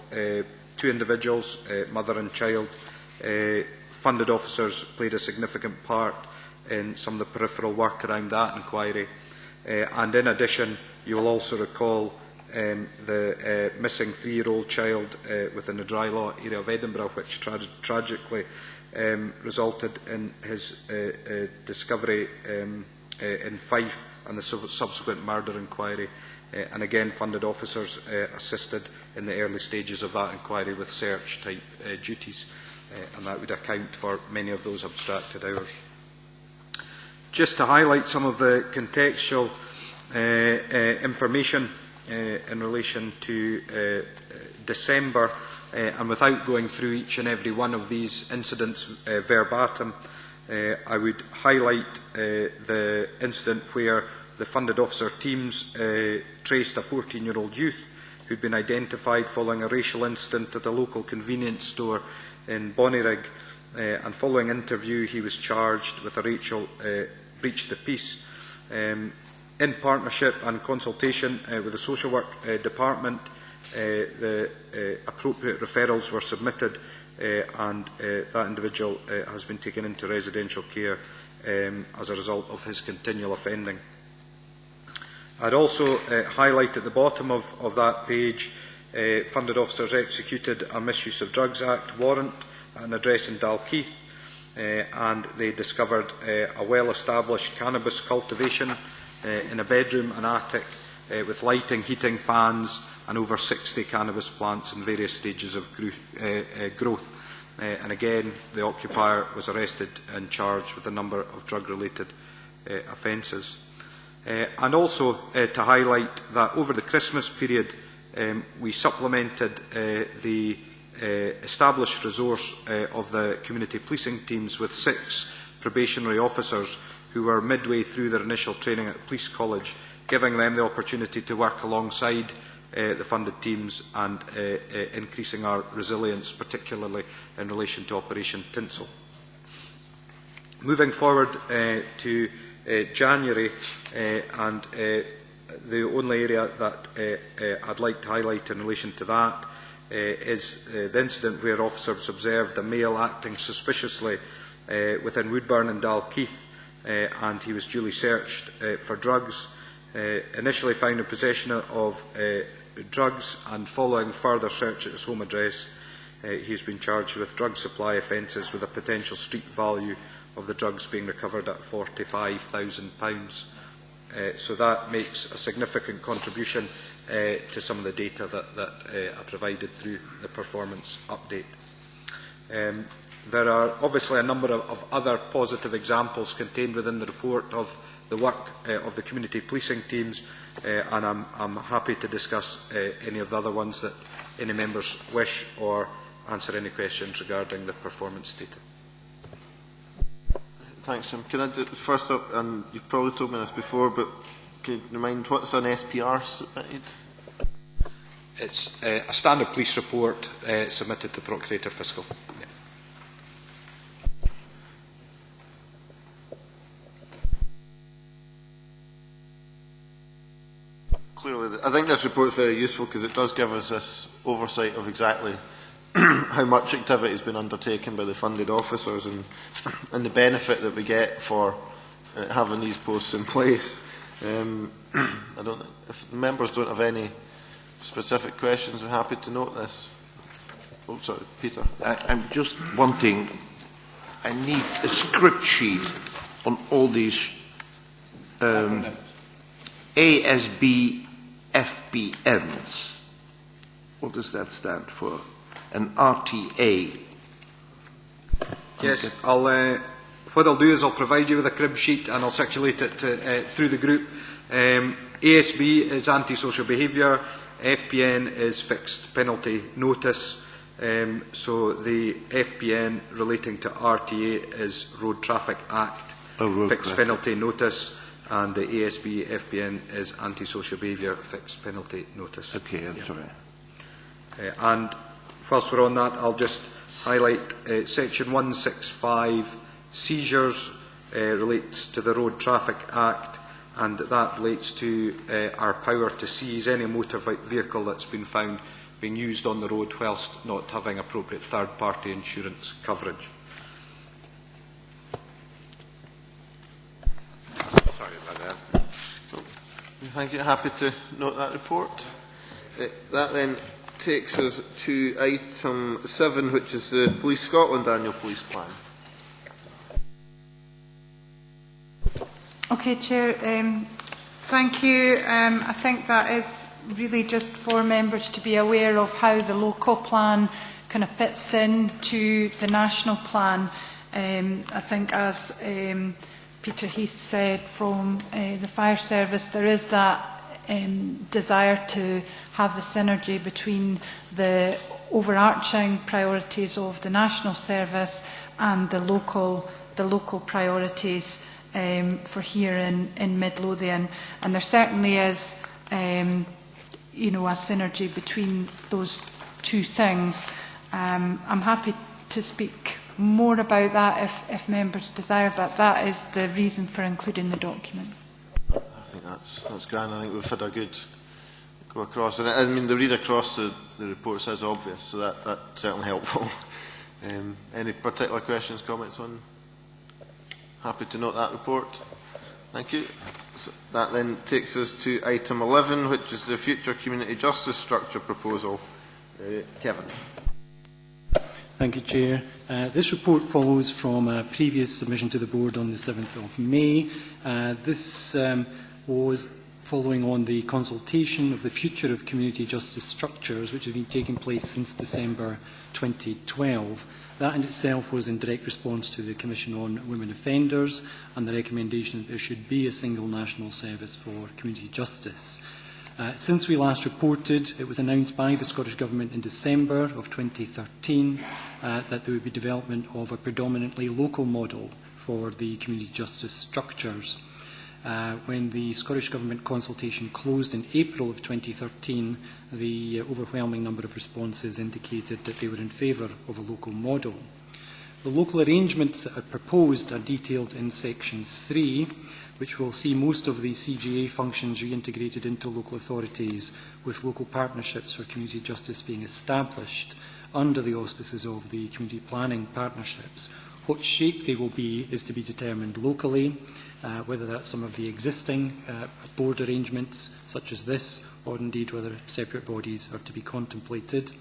2 individuals, mother and child. Funded officers played a significant part in some of the peripheral work around that inquiry. And in addition, you will also recall the missing 3-year-old child within the Dry Law area of Edinburgh, which tragically resulted in his discovery in Fife and the subsequent murder inquiry. And again, funded officers assisted in the early stages of that inquiry with search-type duties, and that would account for many of those abstracted hours. Just to highlight some of the contextual information in relation to December, and without going through each and every one of these incidents verbatim, I would highlight the incident where the funded officer teams traced a 14-year-old youth who had been identified following a racial incident at a local convenience store in Bonnyrigg, and following interview he was charged with a racial breach of the peace. In partnership and consultation with the social work department, the appropriate referrals were submitted, and that individual has been taken into residential care as a result of his continual offending. I'd also highlight at the bottom of that page, funded officers executed a Misuse of Drugs Act warrant at an address in Dalkeith, and they discovered a well-established cannabis cultivation in a bedroom and attic with lighting, heating, fans and over 60 cannabis plants in various stages of growth. And again, the occupier was arrested and charged with a number of drug-related offences. And also to highlight that over the Christmas period, we supplemented the established resource of the community policing teams with 6 probationary officers who were midway through their initial training at Police College, giving them the opportunity to work alongside the funded teams and increasing our resilience, particularly in relation to Operation Tinsel. Moving forward to January, and the only area that I'd like to highlight in relation to that is the incident where officers observed a male acting suspiciously within Woodburn and Dalkeith, and he was duly searched for drugs. Initially found in possession of drugs, and following further search at his home address, he has been charged with drug supply offences with a potential street value of the drugs being recovered at £45,000. So that makes a significant contribution to some of the data that I provided through the performance update. There are obviously a number of other positive examples contained within the report of the work of the community policing teams, and I'm happy to discuss any of the other ones that any members wish, or answer any questions regarding the performance data. Thanks, Jim. Can I do, first up, and you've probably told me this before, but can you remind what's an SPR submitted? It's a standard police report submitted to Procurator Fiscal. Yeah. Clearly, I think this report is very useful because it does give us this oversight of exactly how much activity has been undertaken by the funded officers and the benefit that we get for having these posts in place. I don't, if members don't have any specific questions, we're happy to note this. Oh, sorry, Peter. I'm just wanting, I need a script sheet on all these ASB FPNs. What does that stand for? An RTA. Yes, what I'll do is I'll provide you with a crib sheet and I'll circulate it through the group. ASB is antisocial behaviour, FPN is fixed penalty notice, so the FPN relating to RTA is Road Traffic Act, fixed penalty notice, and the ASB FPN is antisocial behaviour, fixed penalty notice. Okay, that's all right. And whilst we're on that, I'll just highlight Section 165, seizures, relates to the Road Traffic Act, and that relates to our power to seize any motor vehicle that's been found being used on the road whilst not having appropriate third-party insurance coverage. Sorry about that. Thank you. Happy to note that report. That then takes us to item 7, which is the Police Scotland Annual Police Plan. Okay, Chair. Thank you. I think that is really just for members to be aware of how the local plan kind of fits into the national plan. I think, as Peter Heath said from the fire service, there is that desire to have the synergy between the overarching priorities of the national service and the local priorities for here in Midlothian, and there certainly is you know, a synergy between those two things. I'm happy to speak more about that if members desire, but that is the reason for including the document. I think that's grand. I think we've had a good go across, and I mean the read across the report says obvious, so that's certainly helpful. Any particular questions, comments on? Happy to note that report. Thank you. So that then takes us to item 11, which is the future community justice structure proposal. Kevin. Thank you, Chair. This report follows from a previous submission to the Board on the 7th of May. This was following on the consultation of the future of community justice structures, which has been taking place since December 2012. That in itself was in direct response to the Commission on Women Offenders and the recommendation that there should be a single national service for community justice. Since we last reported, it was announced by the Scottish Government in December of 2013 that there would be development of a predominantly local model for the community justice structures. When the Scottish Government consultation closed in April of 2013, the overwhelming number of responses indicated that they were in favour of a local model. The local arrangements that are proposed are detailed in Section 3, which will see most of the CGA functions reintegrated into local authorities, with local partnerships for community justice being established under the auspices of the community planning partnerships. What shape they will be is to be determined locally, whether that's some of the existing board arrangements such as this, or indeed whether separate bodies are to be contemplated.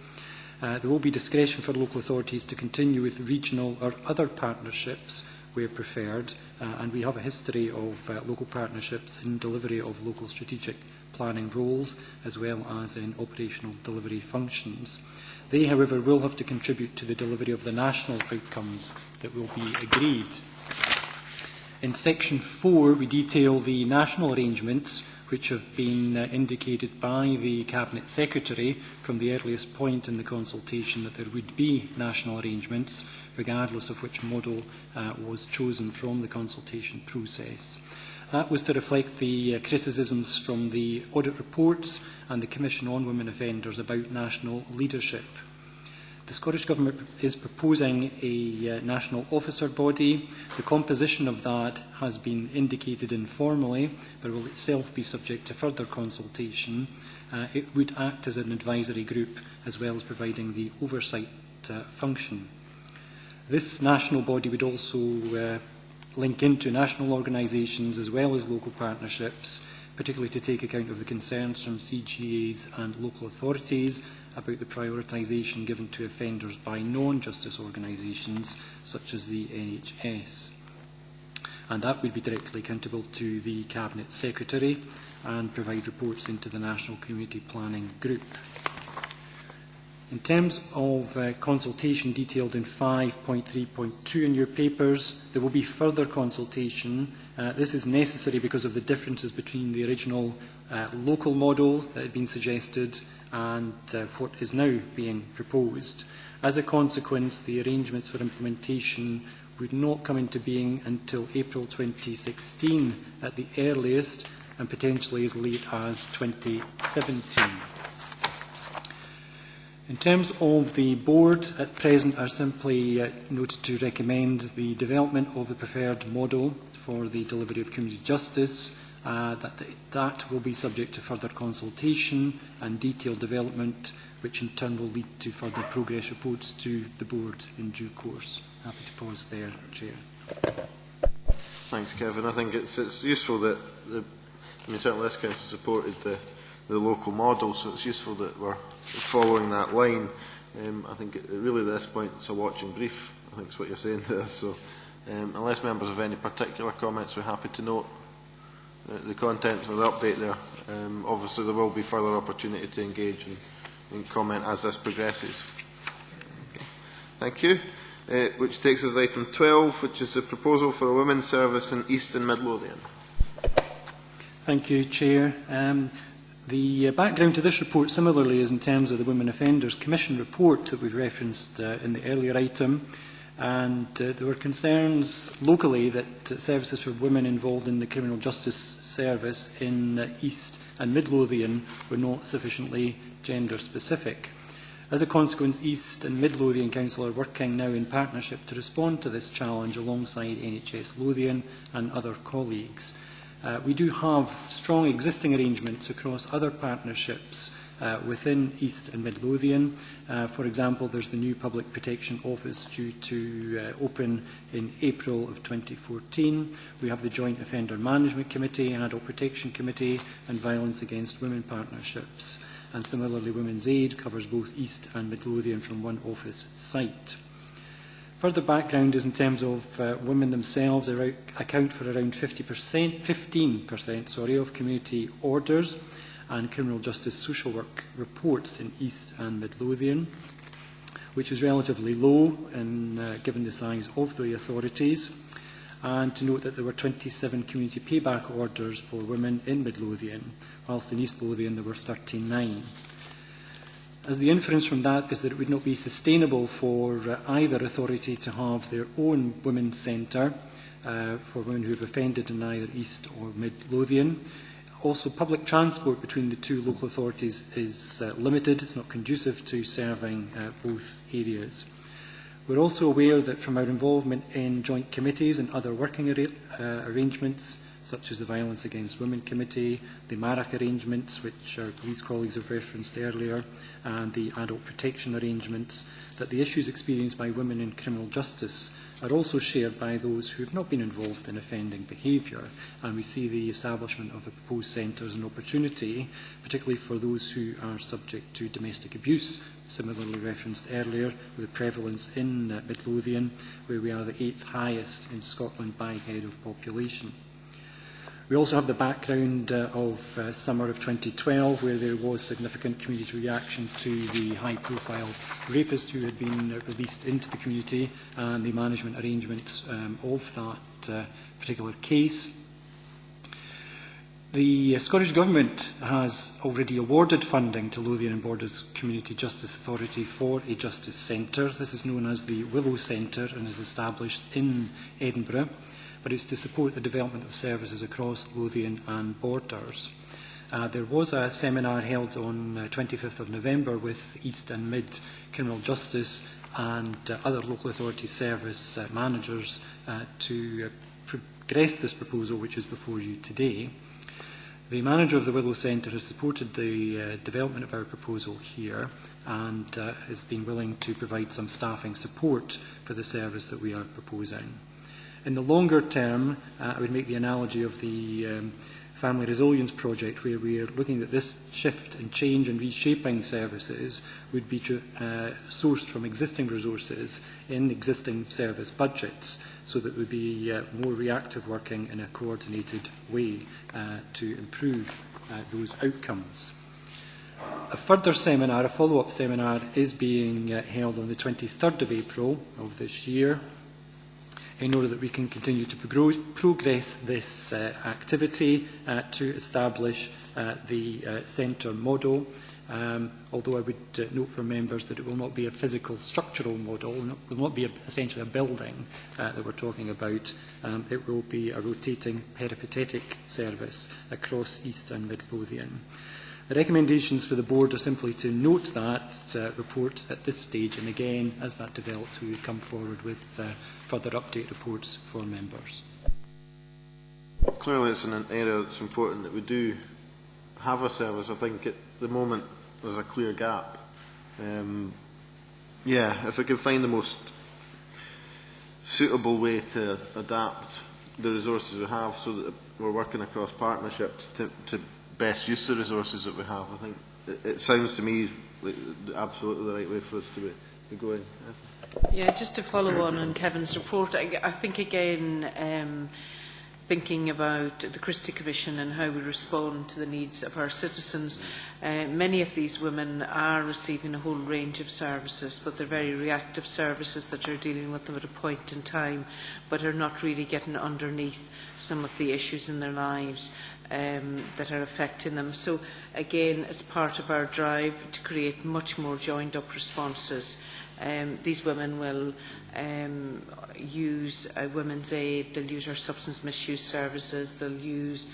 There will be discretion for local authorities to continue with regional or other partnerships where preferred, and we have a history of local partnerships in delivery of local strategic planning roles as well as in operational delivery functions. They, however, will have to contribute to the delivery of the national outcomes that will be agreed. In Section 4, we detail the national arrangements which have been indicated by the Cabinet Secretary from the earliest point in the consultation that there would be national arrangements, regardless of which model was chosen from the consultation process. That was to reflect the criticisms from the audit reports and the Commission on Women Offenders about national leadership. The Scottish Government is proposing a national officer body. The composition of that has been indicated informally, but will itself be subject to further consultation. It would act as an advisory group as well as providing the oversight function. This national body would also link into national organisations as well as local partnerships, particularly to take account of the concerns from CGAs and local authorities about the prioritisation given to offenders by non-justice organisations such as the NHS. And that would be directly accountable to the Cabinet Secretary and provide reports into the National Community Planning Group. In terms of consultation detailed in 5.3.2 in your papers, there will be further consultation. This is necessary because of the differences between the original local model that had been suggested and what is now being proposed. As a consequence, the arrangements for implementation would not come into being until April 2016 at the earliest, and potentially as late as 2017. In terms of the board, at present are simply noted to recommend the development of the preferred model for the delivery of community justice. That will be subject to further consultation and detailed development, which in turn will lead to further progress reports to the board in due course. Happy to pause there, Chair. Thanks, Kevin. I think it's useful that certainly this Council supported the local model, so it's useful that we're following that line. I think really at this point it's a watching brief. I think it's what you're saying there. So unless members have any particular comments, we're happy to note the content of the update there. Obviously there will be further opportunity to engage and comment as this progresses. Okay. Thank you. Which takes us to item 12, which is the proposal for a women's service in East and Midlothian. Thank you, Chair. The background to this report similarly is in terms of the Women Offenders Commission report that we've referenced in the earlier item. And there were concerns locally that services for women involved in the criminal justice service in East and Midlothian were not sufficiently gender specific. As a consequence, East and Midlothian Council are working now in partnership to respond to this challenge alongside NHS Lothian and other colleagues. We do have strong existing arrangements across other partnerships within East and Midlothian. For example, there's the new Public Protection Office due to open in April of 2014. We have the Joint Offender Management Committee, Adult Protection Committee and Violence Against Women Partnerships. And similarly, Women's Aid covers both East and Midlothian from one office site. Further background is in terms of women themselves account for around 15% of community orders and criminal justice social work reports in East and Midlothian, which is relatively low given the size of the authorities. And to note that there were 27 community payback orders for women in Midlothian, whilst in East Lothian there were 39. As the inference from that is that it would not be sustainable for either authority to have their own women's centre for women who have offended in either East or Midlothian. Also, public transport between the two local authorities is limited. It's not conducive to serving both areas. We're also aware that from our involvement in joint committees and other working arrangements, such as the Violence Against Women Committee, the MARAC arrangements, which our police colleagues have referenced earlier, and the adult protection arrangements, that the issues experienced by women in criminal justice are also shared by those who have not been involved in offending behaviour. And we see the establishment of the proposed centre as an opportunity, particularly for those who are subject to domestic abuse, similarly referenced earlier, with the prevalence in Midlothian, where we are the 8th highest in Scotland by head of population. We also have the background of summer of 2012, where there was significant community reaction to the high-profile rapist who had been released into the community and the management arrangements of that particular case. The Scottish Government has already awarded funding to Lothian and Borders Community Justice Authority for a justice centre. This is known as the Willow Centre and is established in Edinburgh, but it's to support the development of services across Lothian and Borders. There was a seminar held on 25th of November with East and Mid Criminal Justice and other local authority service managers to progress this proposal, which is before you today. The manager of the Willow Centre has supported the development of our proposal here and has been willing to provide some staffing support for the service that we are proposing. In the longer term, I would make the analogy of the Family Resilience Project, where we are looking at this shift and change and reshaping services would be sourced from existing resources in existing service budgets, so that would be more reactive working in a coordinated way to improve those outcomes. A further seminar, a follow-up seminar, is being held on the 23rd of April of this year, in order that we can continue to progress this activity to establish the centre model. Although I would note for members that it will not be a physical structural model, it will not be essentially a building that we're talking about. It will be a rotating peripatetic service across East and Midlothian. The recommendations for the board are simply to note that report at this stage, and again, as that develops, we would come forward with further update reports for members. Clearly it's an area that's important that we do have a service. I think at the moment there's a clear gap. If we could find the most suitable way to adapt the resources we have so that we're working across partnerships to best use the resources that we have, I think it sounds to me like absolutely the right way for us to be going. Yeah, just to follow on Kevin's report, I think again, thinking about the Christie Commission and how we respond to the needs of our citizens, many of these women are receiving a whole range of services, but they're very reactive services that are dealing with them at a point in time, but are not really getting underneath some of the issues in their lives that are affecting them. So again, it's part of our drive to create much more joined up responses. These women will use Women's Aid, they'll use our substance misuse services, they'll use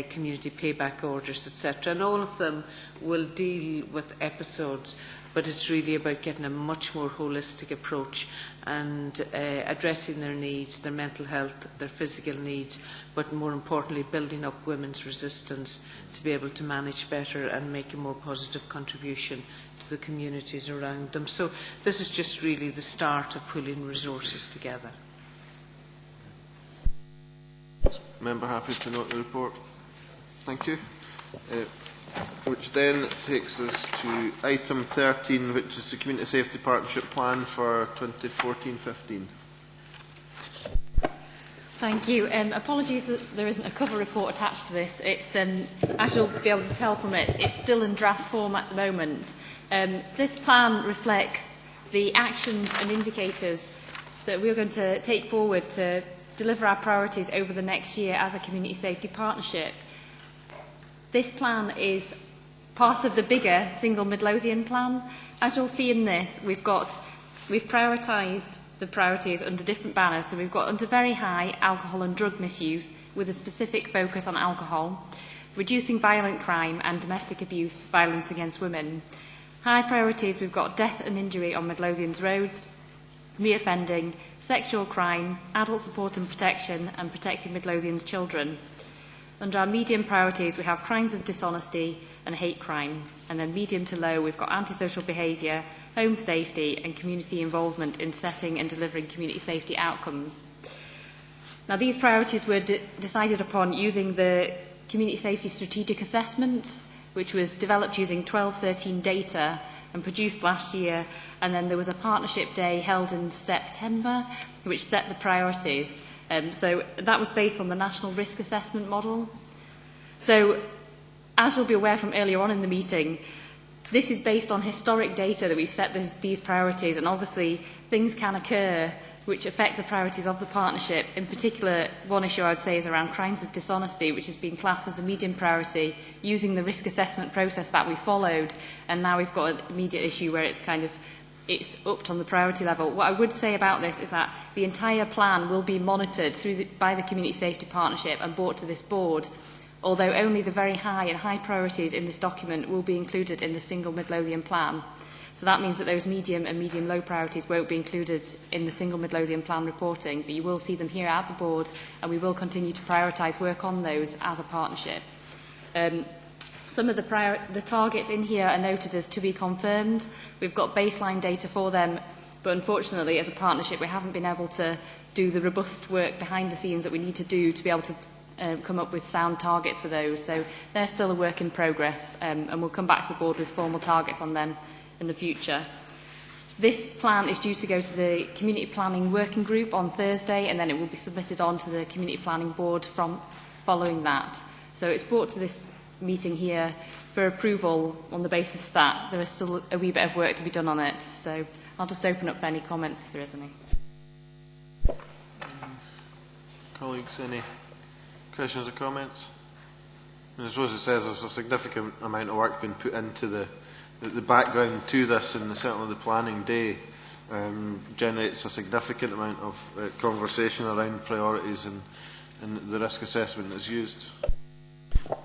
community payback orders, etc. And all of them will deal with episodes, but it's really about getting a much more holistic approach and addressing their needs, their mental health, their physical needs, but more importantly, building up women's resistance to be able to manage better and make a more positive contribution to the communities around them. So this is just really the start of pulling resources together. Member happy to note the report. Thank you. Which then takes us to item 13, which is the Community Safety Partnership Plan for 2014-15. Thank you. Apologies that there isn't a cover report attached to this. It's, as you'll be able to tell from it, it's still in draft form at the moment. This plan reflects the actions and indicators that we're going to take forward to deliver our priorities over the next year as a community safety partnership. This plan is part of the bigger single Midlothian plan. As you'll see in this, we've prioritised the priorities under different banners. So we've got under very high alcohol and drug misuse with a specific focus on alcohol, reducing violent crime and domestic abuse, violence against women. High priorities, we've got death and injury on Midlothian's roads, reoffending, sexual crime, adult support and protection, and protecting Midlothian's children. Under our medium priorities, we have crimes of dishonesty and hate crime. And then medium to low, we've got antisocial behaviour, home safety and community involvement in setting and delivering community safety outcomes. Now, these priorities were decided upon using the Community Safety Strategic Assessment, which was developed using 12-13 data and produced last year. And then there was a partnership day held in September, which set the priorities. So that was based on the National Risk Assessment Model. So, as you'll be aware from earlier on in the meeting, this is based on historic data that we've set these priorities, and obviously things can occur which affect the priorities of the partnership. In particular, one issue I would say is around crimes of dishonesty, which has been classed as a medium priority using the risk assessment process that we followed, and now we've got an immediate issue where it's upped on the priority level. What I would say about this is that the entire plan will be monitored by the Community Safety Partnership and brought to this board, although only the very high priorities in this document will be included in the single Midlothian plan. So that means that those medium and medium-low priorities won't be included in the single Midlothian plan reporting, but you will see them here at the board, and we will continue to prioritise work on those as a partnership. Some of the targets in here are noted as to be confirmed. We've got baseline data for them, but unfortunately, as a partnership, we haven't been able to do the robust work behind the scenes that we need to do to be able to come up with sound targets for those. So they're still a work in progress, and we'll come back to the board with formal targets on them in the future. This plan is due to go to the Community Planning Working Group on Thursday, and then it will be submitted on to the Community Planning Board following that. So it's brought to this meeting here for approval on the basis that there is still a wee bit of work to be done on it. So I'll just open up for any comments if there is any. Colleagues, any questions or comments? And I suppose it says there's a significant amount of work being put into the background to this, and certainly the planning day generates a significant amount of conversation around priorities and the risk assessment that's used.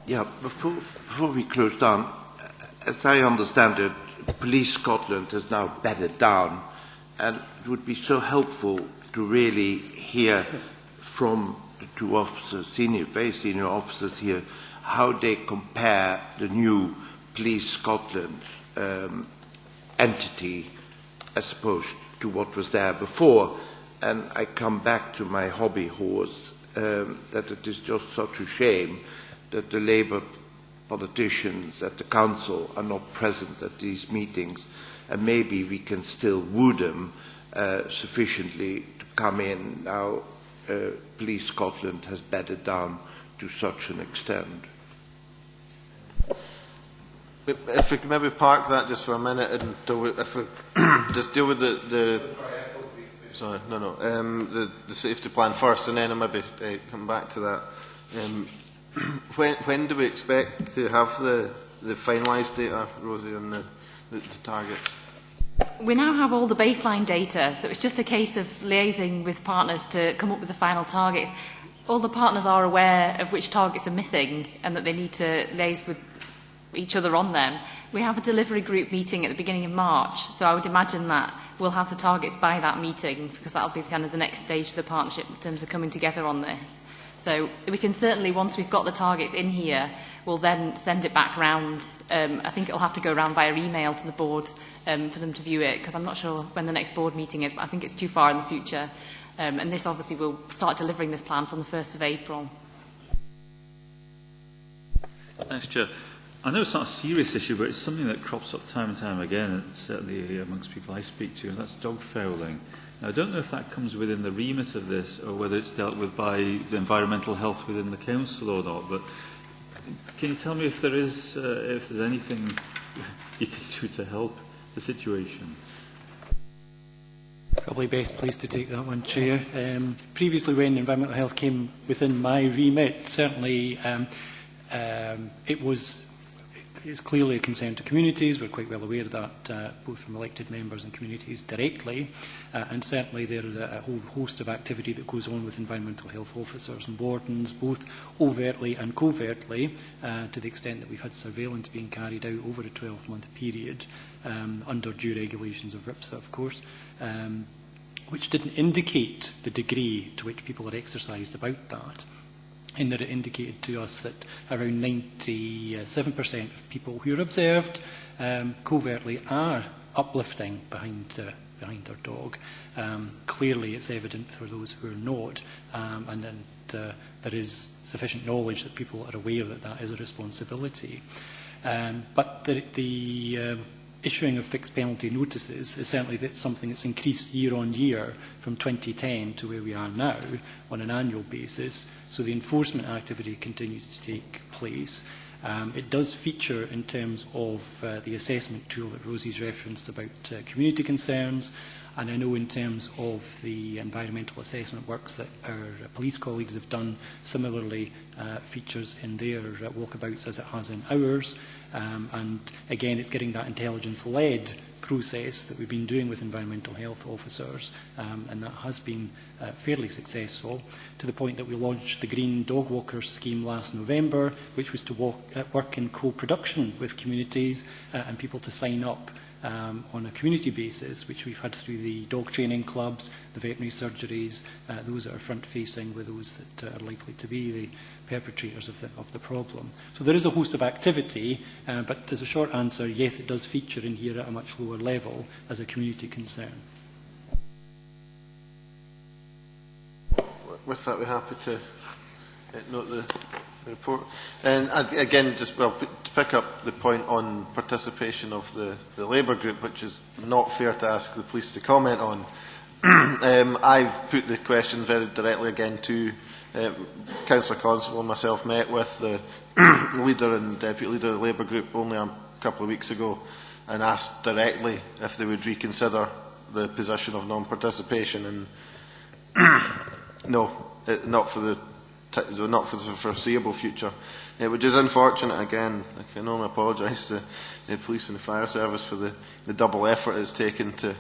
Yeah, before we close down, as I understand it, Police Scotland has now bedded down, and it would be so helpful to really hear from the two officers, very senior officers here, how they compare the new Police Scotland entity as opposed to what was there before. And I come back to my hobby horse, that it is just such a shame that the Labour politicians at the Council are not present at these meetings, and maybe we can still woo them sufficiently to come in. Now, Police Scotland has bedded down to such an extent. If we could maybe park that just for a minute and if we just deal with the safety plan first, and then I'll maybe come back to that. When do we expect to have the finalised data, Rosie, on the targets? We now have all the baseline data, so it's just a case of liaising with partners to come up with the final targets. all the partners are aware of which targets are missing and that they need to liaise with each other on them. We have a delivery group meeting at the beginning of March, so I would imagine that we'll have the targets by that meeting, because that'll be kind of the next stage for the partnership in terms of coming together on this. So we can certainly, once we've got the targets in here, we'll then send it back round. I think it'll have to go round via email to the board for them to view it, because I'm not sure when the next board meeting is, but I think it's too far in the future. And this obviously will start delivering this plan from the 1st of April. Thanks, Chair. I know it's not a serious issue, but it's something that crops up time and time again, certainly amongst people I speak to, and that's dog fouling. Now, I don't know if that comes within the remit of this, or whether it's dealt with by the environmental health within the council or not, but can you tell me if there is, if there's anything you can do to help the situation? Probably best placed to take that one, Chair. Previously, when environmental health came within my remit, certainly it's clearly a concern to communities. We're quite well aware of that, both from elected members and communities directly. And certainly there is a whole host of activity that goes on with environmental health officers and wardens, both overtly and covertly, to the extent that we've had surveillance being carried out over a 12-month period, under due regulations of RIPSA, of course, which didn't indicate the degree to which people are exercised about that, in that it indicated to us that around 97% of people who are observed covertly are uplifting behind their dog. Clearly it's evident for those who are not, and there is sufficient knowledge that people are aware that that is a responsibility. But the issuing of fixed penalty notices is certainly something that's increased year on year from 2010 to where we are now on an annual basis. So the enforcement activity continues to take place. It does feature in terms of the assessment tool that Rosie's referenced about community concerns. And I know in terms of the environmental assessment works that our police colleagues have done, similarly features in their walkabouts as it has in ours. And again, it's getting that intelligence-led process that we've been doing with environmental health officers, and that has been fairly successful, to the point that we launched the Green Dog Walkers scheme last November, which was to work in co-production with communities and people to sign up on a community basis, which we've had through the dog training clubs, the veterinary surgeries, those that are front-facing with those that are likely to be the perpetrators of the problem. So there is a host of activity, but as a short answer, yes, it does feature in here at a much lower level as a community concern. With that, we're happy to note the report. And again, just to pick up the point on participation of the Labour group, which is not fair to ask the police to comment on. I've put the question very directly again to Councillor Constable and myself met with the leader and deputy leader of the Labour group only a couple of weeks ago and asked directly if they would reconsider the position of non-participation, and no, not for the foreseeable future, which is unfortunate. Again, I can only apologise to the police and the fire service for the double effort it's taken to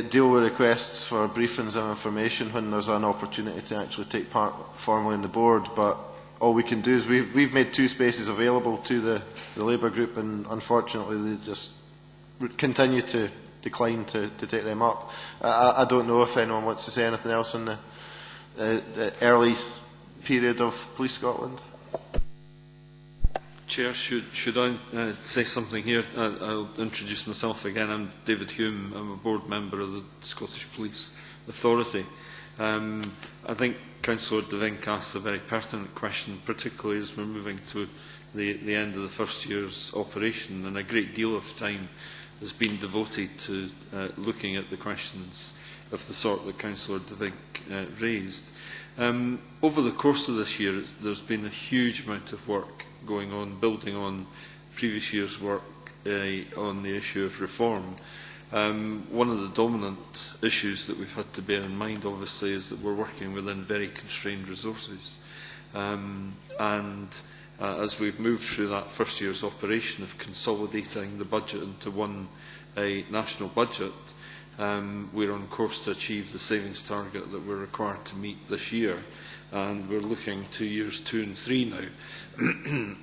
deal with requests for briefings and information when there's an opportunity to actually take part formally in the board. But all we can do is we've made 2 spaces available to the Labour group, and unfortunately they just continue to decline to take them up. I don't know if anyone wants to say anything else in the early period of Police Scotland. Chair, should I say something here? I'll introduce myself again. I'm David Hume. I'm a board member of the Scottish Police Authority. I think Councillor Devink asked a very pertinent question, particularly as we're moving to the end of the first year's operation, and a great deal of time has been devoted to looking at the questions of the sort that Councillor Devink raised. Over the course of this year, there's been a huge amount of work going on, building on previous year's work on the issue of reform. One of the dominant issues that we've had to bear in mind, obviously, is that we're working within very constrained resources. As we've moved through that first year's operation of consolidating the budget into one national budget, we're on course to achieve the savings target that we're required to meet this year. and we're looking to years 2 and 3 now,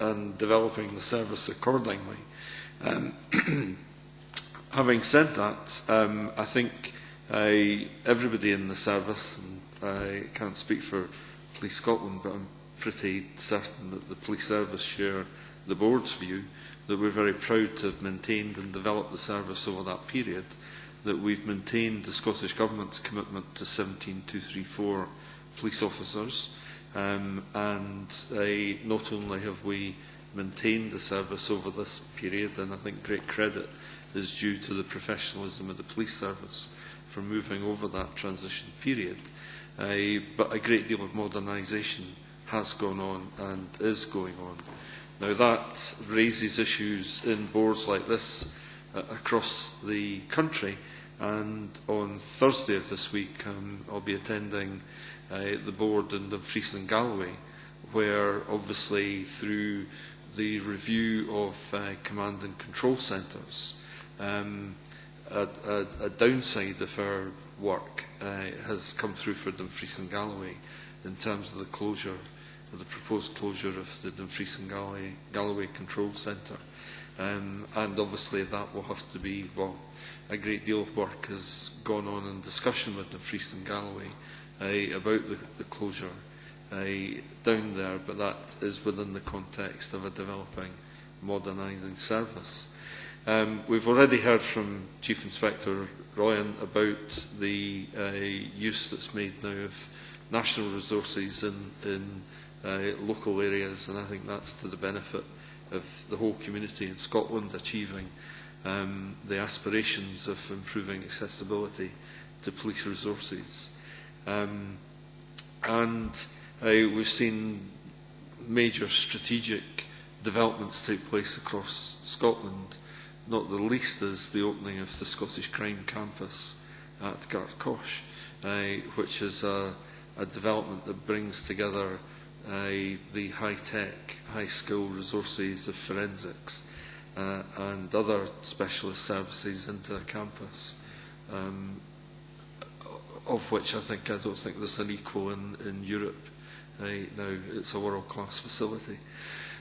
and developing the service accordingly. Having said that, I think everybody in the service, and I can't speak for Police Scotland, but I'm pretty certain that the police service share the board's view that we're very proud to have maintained and developed the service over that period, that we've maintained the Scottish Government's commitment to 17,234 police officers, and not only have we maintained the service over this period, and I think great credit is due to the professionalism of the police service for moving over that transition period, but a great deal of modernisation has gone on and is going on. Now that raises issues in boards like this across the country, and on Thursday of this week I'll be attending the board in Dumfries and Galway, where obviously through the review of command and control centres, a downside of our work has come through for Dumfries and Galloway in terms of the closure, the proposed closure of the Dumfries and Galloway Control Centre. And obviously that will have to be, well, a great deal of work has gone on in discussion with Dumfries and Galloway about the closure down there, but that is within the context of a developing, modernising service. We've already heard from Chief Inspector Royan about the use that's made now of national resources in local areas, and I think that's to the benefit of the whole community in Scotland, achieving the aspirations of improving accessibility to police resources. We've seen major strategic developments take place across Scotland. Not the least is the opening of the Scottish Crime Campus at Gartcosh, which is a development that brings together the high-tech, high-skill resources of forensics and other specialist services into a campus, of which I don't think there's an equal in Europe. Now it's a world-class facility.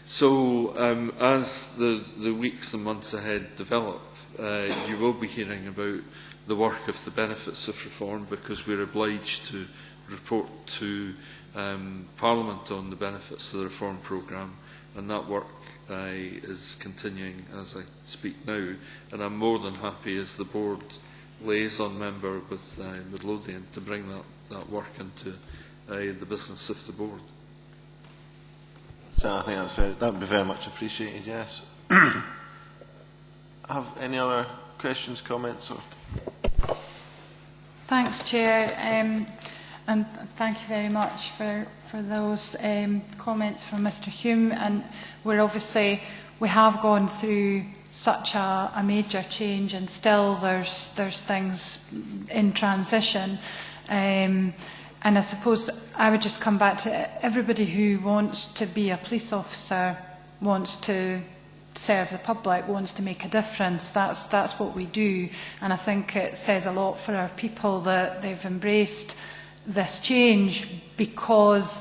So as the weeks and months ahead develop, you will be hearing about the work of the benefits of reform, because we're obliged to report to Parliament on the benefits of the reform programme, and that work is continuing as I speak now, and I'm more than happy as the board liaison member with Midlothian to bring that work into the business of the board. So I think that would be very much appreciated, yes. Have any other questions, comments? Thanks, Chair, and thank you very much for those comments from Mr Hume. And we have gone through such a major change, and still there's things in transition. And I suppose I would just come back to everybody who wants to be a police officer, wants to serve the public, wants to make a difference. That's what we do. And I think it says a lot for our people that they've embraced this change, because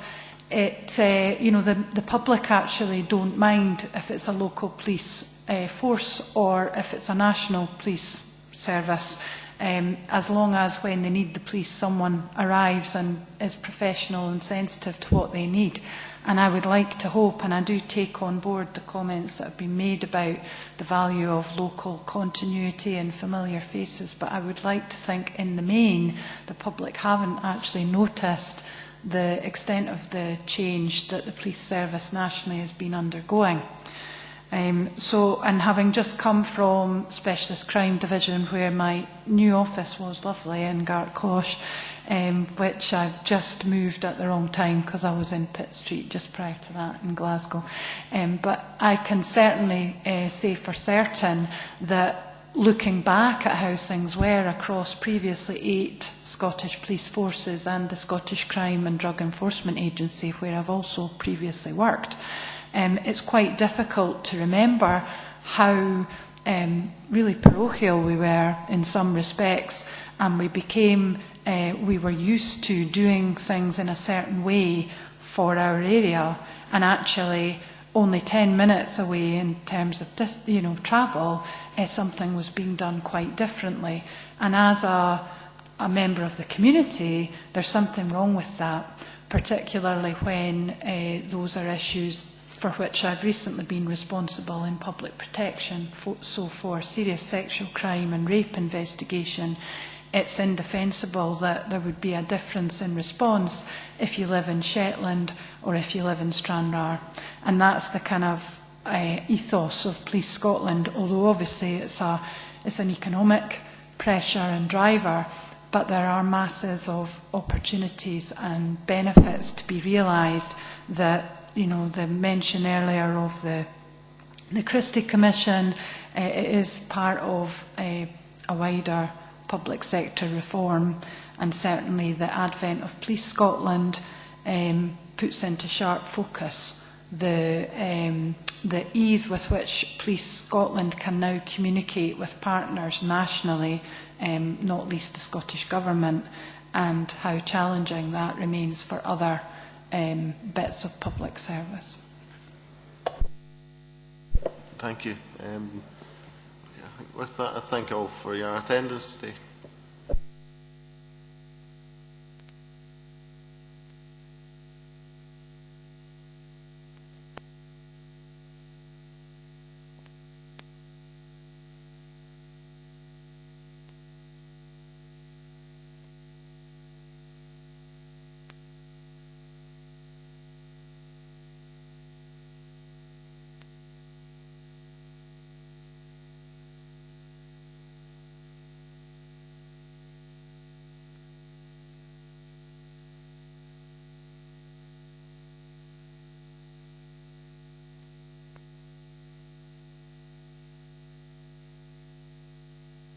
the public actually don't mind if it's a local police force or if it's a national police service. As long as when they need the police, someone arrives and is professional and sensitive to what they need. And I would like to hope, and I do take on board the comments that have been made about the value of local continuity and familiar faces, but I would like to think in the main the public haven't actually noticed the extent of the change that the police service nationally has been undergoing. And having just come from Specialist Crime Division, where my new office was lovely in Gartcosh, which I've just moved at the wrong time because I was in Pitt Street just prior to that in Glasgow. But I can certainly say for certain that looking back at how things were across previously 8 Scottish police forces and the Scottish Crime and Drug Enforcement Agency, where I've also previously worked, it's quite difficult to remember how really parochial we were in some respects, and we became we were used to doing things in a certain way for our area, and actually only 10 minutes away in terms of travel, something was being done quite differently. And as a member of the community, there's something wrong with that, particularly when those are issues for which I've recently been responsible in public protection. So for serious sexual crime and rape investigation, it's indefensible that there would be a difference in response if you live in Shetland or if you live in Stranraer. And that's the kind of ethos of Police Scotland, although obviously it's an economic pressure and driver, but there are masses of opportunities and benefits to be realised that, the mention earlier of the Christie Commission is part of a wider public sector reform, and certainly the advent of Police Scotland puts into sharp focus the ease with which Police Scotland can now communicate with partners nationally, not least the Scottish Government, and how challenging that remains for other bits of public service. Thank you. With that, I thank all for your attendance today.